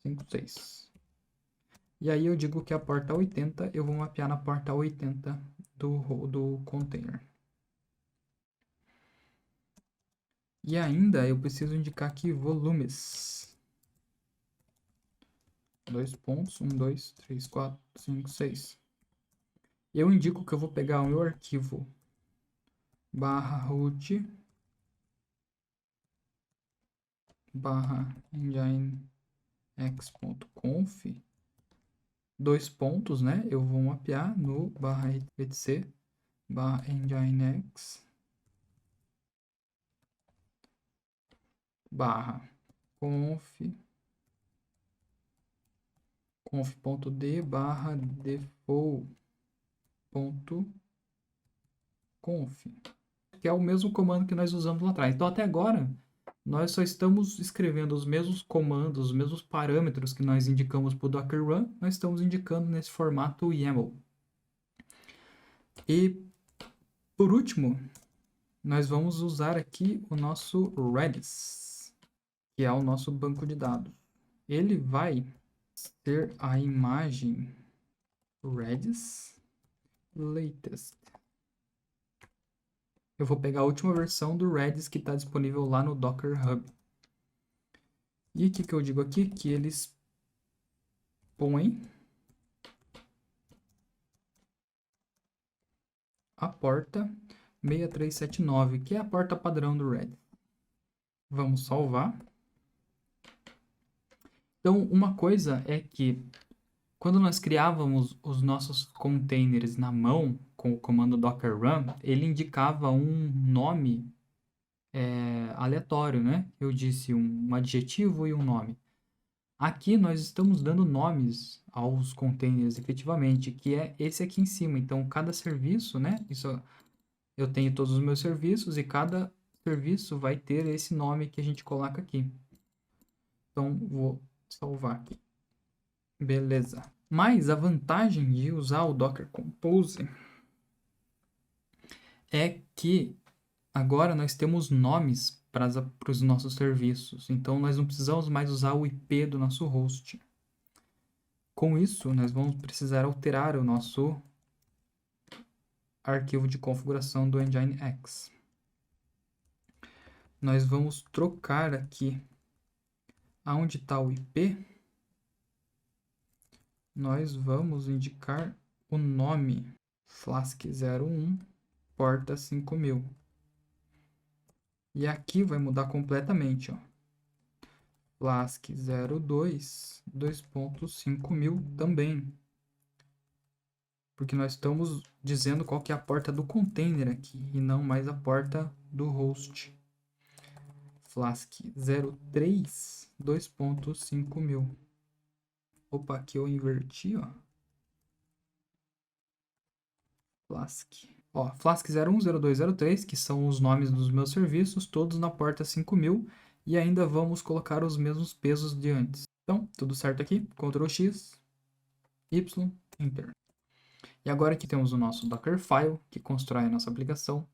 5, 6. E aí eu digo que a porta 80, eu vou mapear na porta 80 do container. E ainda eu preciso indicar aqui volumes. 2 pontos, 1, 2, 3, 4, 5, 6. Eu indico que eu vou pegar o meu arquivo /root /nginx.conf, 2 pontos, né? Eu vou mapear no /etc /nginx conf.d default.conf, que é o mesmo comando que nós usamos lá atrás. Então, até agora, nós só estamos escrevendo os mesmos comandos, os mesmos parâmetros que nós indicamos para o Docker Run, nós estamos indicando nesse formato YAML. E, por último, nós vamos usar aqui o nosso Redis, que é o nosso banco de dados. Ele vai ter a imagem Redis latest. Eu vou pegar a última versão do Redis que está disponível lá no Docker Hub. E o que eu digo aqui? Que eles põem a porta 6379, que é a porta padrão do Redis. Vamos salvar. Então, uma coisa é que quando nós criávamos os nossos containers na mão com o comando docker run, ele indicava um nome aleatório, né? Eu disse um adjetivo e um nome. Aqui nós estamos dando nomes aos containers efetivamente, que é esse aqui em cima. Então, cada serviço, né? Isso, eu tenho todos os meus serviços e cada serviço vai ter esse nome que a gente coloca aqui. Então, vou salvar aqui. Beleza. Mas a vantagem de usar o Docker Compose é que agora nós temos nomes para os nossos serviços. Então, nós não precisamos mais usar o IP do nosso host. Com isso, nós vamos precisar alterar o nosso arquivo de configuração do Nginx. Nós vamos trocar aqui aonde está o IP. Nós vamos indicar o nome Flask01 porta 5000. E aqui vai mudar completamente, ó. Flask02 2.5000 também. Porque nós estamos dizendo qual que é a porta do container aqui e não mais a porta do host. Flask03 2.5000. Opa, aqui eu inverti, ó. Flask. Ó, Flask 01, 02, 03, que são os nomes dos meus serviços, todos na porta 5000. E ainda vamos colocar os mesmos pesos de antes. Então, tudo certo aqui. Ctrl X, Y, Enter. E agora aqui temos o nosso Dockerfile, que constrói a nossa aplicação.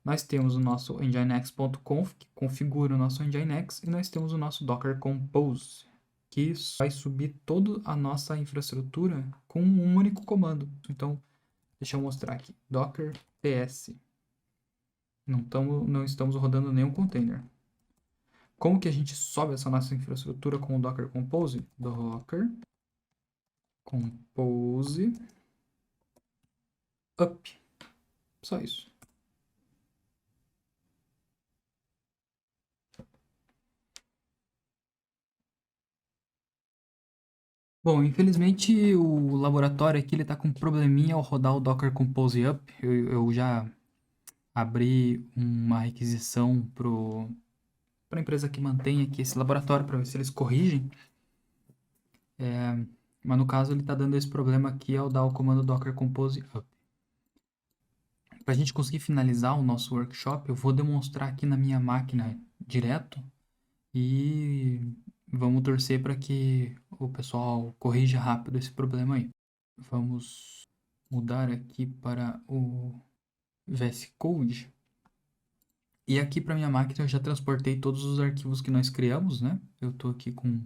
nós temos o nosso nginx.conf, que configura o nosso nginx, e nós temos o nosso Docker Compose, que vai subir toda a nossa infraestrutura com um único comando. Então, deixa eu mostrar aqui. Docker ps. Não estamos rodando nenhum container. Como que a gente sobe essa nossa infraestrutura com o Docker Compose? Docker Compose up. Só isso. Bom, infelizmente o laboratório aqui ele tá com um probleminha ao rodar o Docker Compose up. Eu já abri uma requisição para a empresa que mantém aqui esse laboratório para ver se eles corrigem. Mas no caso ele está dando esse problema aqui ao dar o comando Docker Compose up. Para a gente conseguir finalizar o nosso workshop, eu vou demonstrar aqui na minha máquina direto e vamos torcer para que o pessoal corrija rápido esse problema aí. Vamos mudar aqui para o VS Code. E aqui para minha máquina eu já transportei todos os arquivos que nós criamos, né? Eu estou aqui com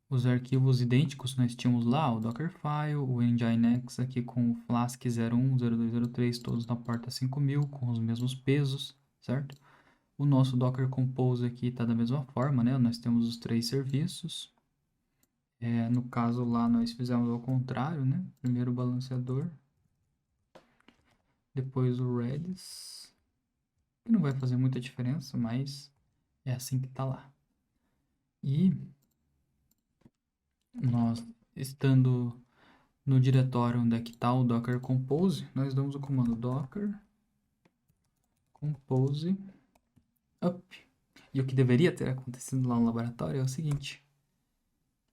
os arquivos idênticos que nós tínhamos lá, o Dockerfile, o Nginx aqui com o Flask 01, 02, 03, todos na porta 5000, com os mesmos pesos, certo? O nosso Docker Compose aqui está da mesma forma, né? Nós temos os 3 serviços. No caso lá nós fizemos ao contrário, né? Primeiro o balanceador, depois o Redis, que não vai fazer muita diferença, mas é assim que está lá. E nós, estando no diretório onde é que está o Docker Compose, nós damos o comando Docker Compose up. E o que deveria ter acontecido lá no laboratório é o seguinte: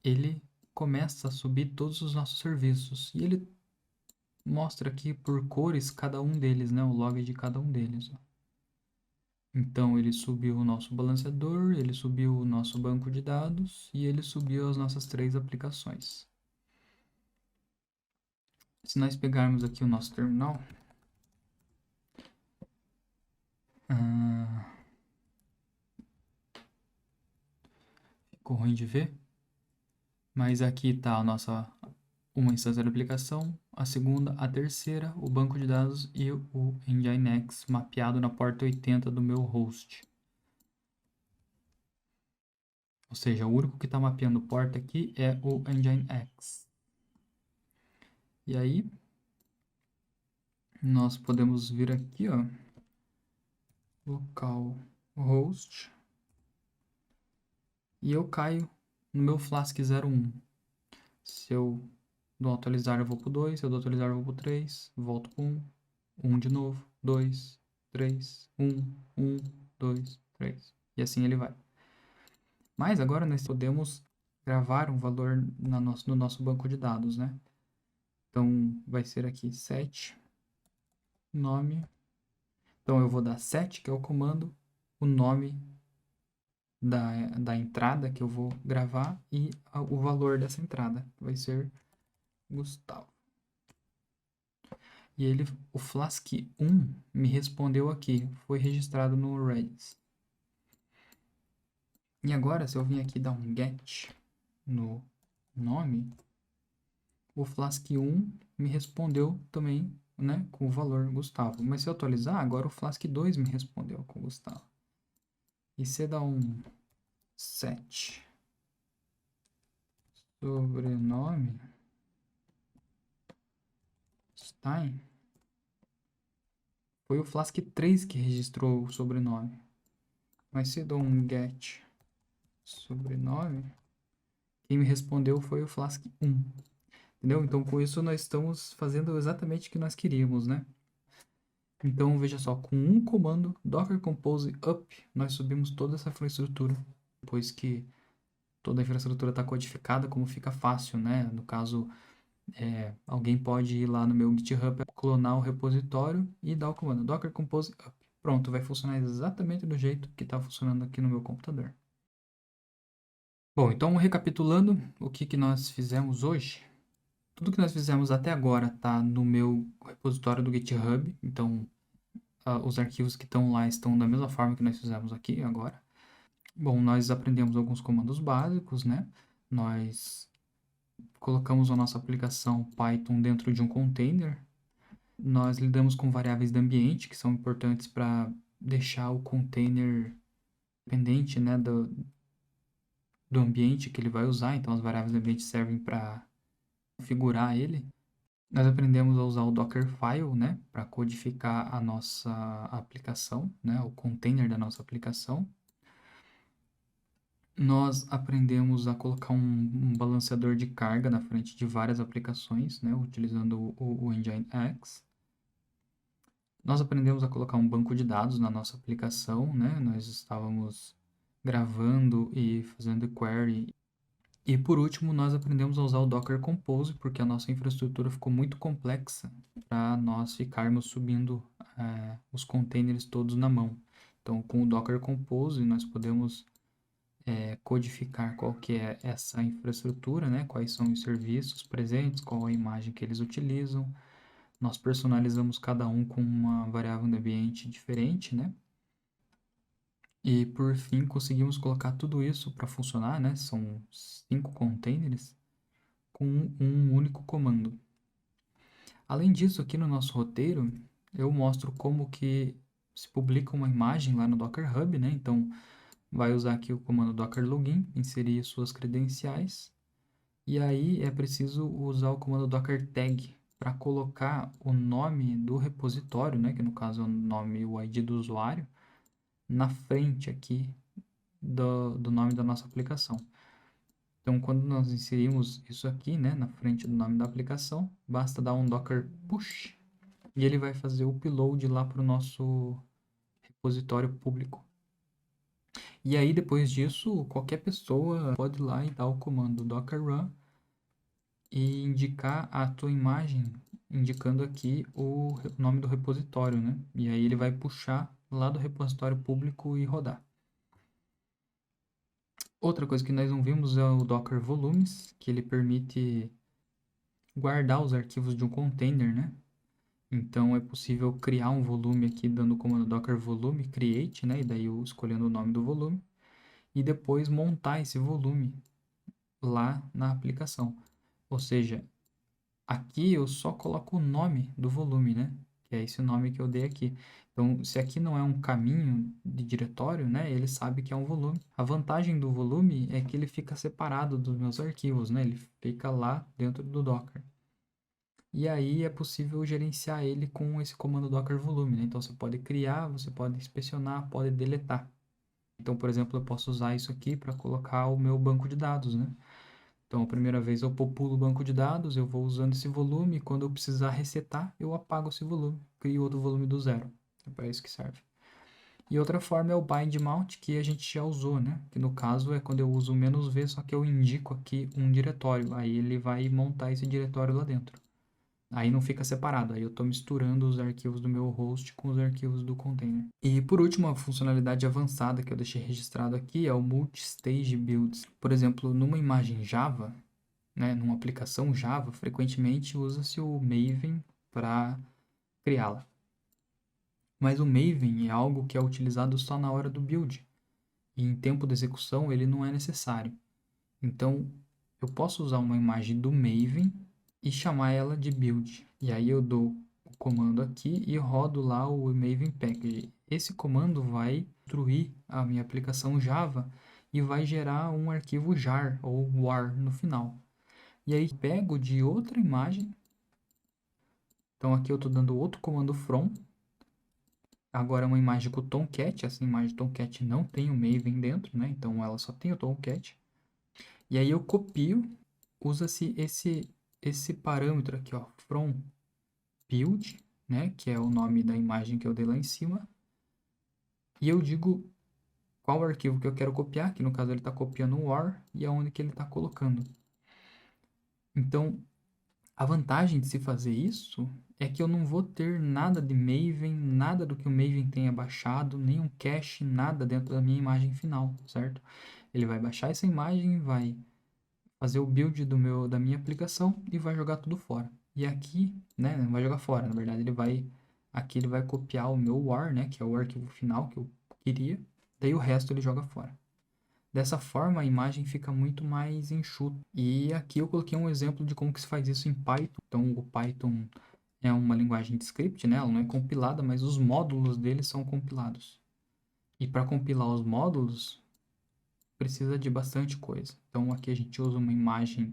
ele começa a subir todos os nossos serviços e ele mostra aqui por cores cada um deles, né? O log de cada um deles. Ó. Então ele subiu o nosso balanceador, ele subiu o nosso banco de dados e ele subiu as nossas 3 aplicações. Se nós pegarmos aqui o nosso terminal, ficou ruim de ver, mas aqui está a nossa uma instância da aplicação, a segunda, a terceira, o banco de dados e o Nginx mapeado na porta 80 do meu host. Ou seja, o único que está mapeando porta aqui é o Nginx. E aí, nós podemos vir aqui, ó, localhost, e eu caio no meu Flask 01. Se eu dou atualizar, eu vou pro 2, se eu dou atualizar, eu vou pro 3, volto pro 1, 1 de novo, 2, 3, 1, 1, 2, 3, e assim ele vai. Mas agora nós podemos gravar um valor no nosso banco de dados, né? Então, vai ser aqui set nome. Então, eu vou dar set, que é o comando, o nome da entrada que eu vou gravar e o valor dessa entrada. Vai ser Gustavo. E o Flask 1 me respondeu aqui, foi registrado no Redis. E agora, se eu vim aqui dar um get no nome, o Flask 1 me respondeu também, né, com o valor Gustavo. Mas se eu atualizar, agora o Flask 2 me respondeu com Gustavo. E se dá um set sobrenome Stein, foi o Flask 3 que registrou o sobrenome. Mas se eu dou um get sobrenome, quem me respondeu foi o Flask 1. Entendeu? Então, com isso, nós estamos fazendo exatamente o que nós queríamos, né? Então, veja só, com um comando, Docker Compose up, nós subimos toda essa infraestrutura. Depois que toda a infraestrutura está codificada, como fica fácil, né? No caso, alguém pode ir lá no meu GitHub, clonar o repositório e dar o comando Docker Compose up. Pronto, vai funcionar exatamente do jeito que está funcionando aqui no meu computador. Bom, então recapitulando o que nós fizemos hoje. Tudo que nós fizemos até agora está no meu repositório do GitHub. Então, os arquivos que estão lá estão da mesma forma que nós fizemos aqui agora. Bom, nós aprendemos alguns comandos básicos, né? Nós colocamos a nossa aplicação Python dentro de um container. Nós lidamos com variáveis de ambiente, que são importantes para deixar o container dependente, né, do ambiente que ele vai usar. Então, as variáveis de ambiente servem para configurar ele. Nós aprendemos a usar o Dockerfile, né, para codificar a nossa aplicação, né, o container da nossa aplicação. Nós aprendemos a colocar um balanceador de carga na frente de várias aplicações, né, utilizando o Nginx. Nós aprendemos a colocar um banco de dados na nossa aplicação, né? Nós estávamos gravando e fazendo query. E por último, nós aprendemos a usar o Docker Compose, porque a nossa infraestrutura ficou muito complexa para nós ficarmos subindo os containers todos na mão. Então, com o Docker Compose, nós podemos codificar qual que é essa infraestrutura, né? Quais são os serviços presentes, qual a imagem que eles utilizam. Nós personalizamos cada um com uma variável de ambiente diferente, né? E por fim conseguimos colocar tudo isso para funcionar, né? São 5 containers com um único comando. Além disso, aqui no nosso roteiro, eu mostro como que se publica uma imagem lá no Docker Hub, né? Então, vai usar aqui o comando docker login, inserir suas credenciais. E aí é preciso usar o comando docker tag para colocar o nome do repositório, né, que no caso é o nome, o ID do usuário, na frente aqui do nome da nossa aplicação. Então, quando nós inserimos isso aqui, né, na frente do nome da aplicação, basta dar um docker push e ele vai fazer o upload lá para o nosso repositório público. E aí, depois disso, qualquer pessoa pode ir lá e dar o comando docker run e indicar a tua imagem, indicando aqui o nome do repositório, né? E aí ele vai puxar lá do repositório público e rodar. Outra coisa que nós não vimos é o Docker Volumes, que ele permite guardar os arquivos de um container, né? Então é possível criar um volume aqui dando o comando docker volume create, né? E daí eu escolhendo o nome do volume e depois montar esse volume lá na aplicação. Ou seja, aqui eu só coloco o nome do volume, né? Que é esse nome que eu dei aqui. Então, se aqui não é um caminho de diretório, né? Ele sabe que é um volume. A vantagem do volume é que ele fica separado dos meus arquivos, né? Ele fica lá dentro do Docker. E aí é possível gerenciar ele com esse comando docker volume, né? Então, você pode criar, você pode inspecionar, pode deletar. Então, por exemplo, eu posso usar isso aqui para colocar o meu banco de dados, né? Então, a primeira vez eu populo o banco de dados, eu vou usando esse volume, e quando eu precisar resetar, eu apago esse volume, crio outro volume do zero. É para isso que serve. E outra forma é o bind mount, que a gente já usou, né? Que no caso é quando eu uso o "-v", só que eu indico aqui um diretório, aí ele vai montar esse diretório lá dentro. Aí não fica separado, aí eu estou misturando os arquivos do meu host com os arquivos do container. E por último, a funcionalidade avançada que eu deixei registrado aqui é o Multi-Stage Builds. Por exemplo, numa imagem Java, né, numa aplicação Java, frequentemente usa-se o Maven para criá-la. Mas o Maven é algo que é utilizado só na hora do build. E em tempo de execução ele não é necessário. Então, eu posso usar uma imagem do Maven e chamar ela de build. E aí eu dou o comando aqui e rodo lá o Maven Package. Esse comando vai construir a minha aplicação Java e vai gerar um arquivo jar ou war no final. E aí pego de outra imagem. Então aqui eu estou dando outro comando from. Agora uma imagem com o Tomcat. Essa imagem Tomcat não tem o Maven dentro, né? Então ela só tem o Tomcat. E aí eu copio, usa-se esse parâmetro aqui, ó, from build, né, que é o nome da imagem que eu dei lá em cima. E eu digo qual arquivo que eu quero copiar, que no caso ele está copiando o war, e aonde que ele está colocando. Então, a vantagem de se fazer isso é que eu não vou ter nada de Maven, nada do que o Maven tenha baixado, nenhum cache, nada dentro da minha imagem final, certo? Ele vai baixar essa imagem, vai fazer o build da minha aplicação e vai jogar tudo fora. E aqui, né, não vai jogar fora, na verdade ele vai Aqui ele vai copiar o meu war, né, que é o arquivo final que eu queria, daí o resto ele joga fora. Dessa forma, a imagem fica muito mais enxuta. E aqui eu coloquei um exemplo de como que se faz isso em Python. Então, o Python é uma linguagem de script, né? Ela não é compilada, mas os módulos dele são compilados. E para compilar os módulos, precisa de bastante coisa. Então, aqui a gente usa uma imagem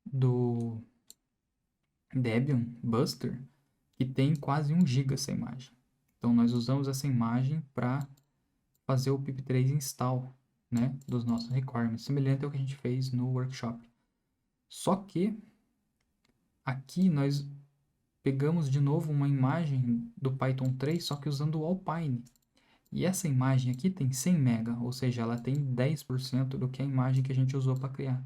do Debian Buster, que tem quase 1 GB essa imagem. Então, nós usamos essa imagem para fazer o pip3 install, né, dos nossos requirements, semelhante ao que a gente fez no workshop. Só que aqui nós pegamos de novo uma imagem do Python 3, só que usando o Alpine. E essa imagem aqui tem 100 MB, ou seja, ela tem 10% do que a imagem que a gente usou para criar.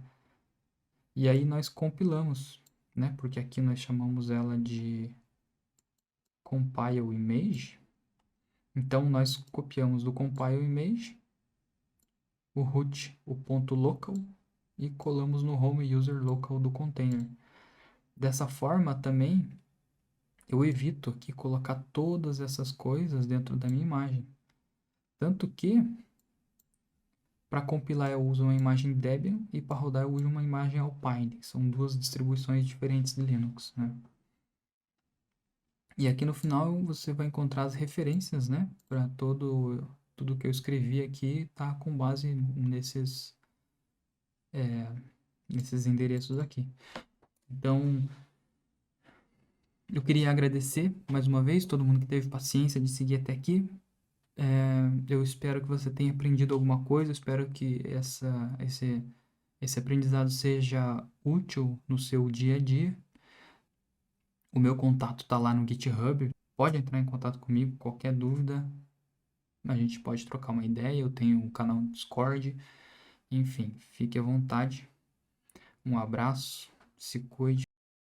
E aí nós compilamos, né? Porque aqui nós chamamos ela de compile image. Então nós copiamos do compile image o root, o ponto local, e colamos no home user local do container. Dessa forma também eu evito aqui colocar todas essas coisas dentro da minha imagem. Tanto que para compilar eu uso uma imagem Debian e para rodar eu uso uma imagem Alpine. São duas distribuições diferentes de Linux, né? E aqui no final você vai encontrar as referências, né? Para tudo que eu escrevi aqui tá com base nesses endereços aqui. Então, eu queria agradecer mais uma vez todo mundo que teve paciência de seguir até aqui. Eu espero que você tenha aprendido alguma coisa, espero que esse aprendizado seja útil no seu dia a dia. O meu contato está lá no GitHub, pode entrar em contato comigo, qualquer dúvida, a gente pode trocar uma ideia, eu tenho um canal no Discord, enfim, fique à vontade. Um abraço, se cuide.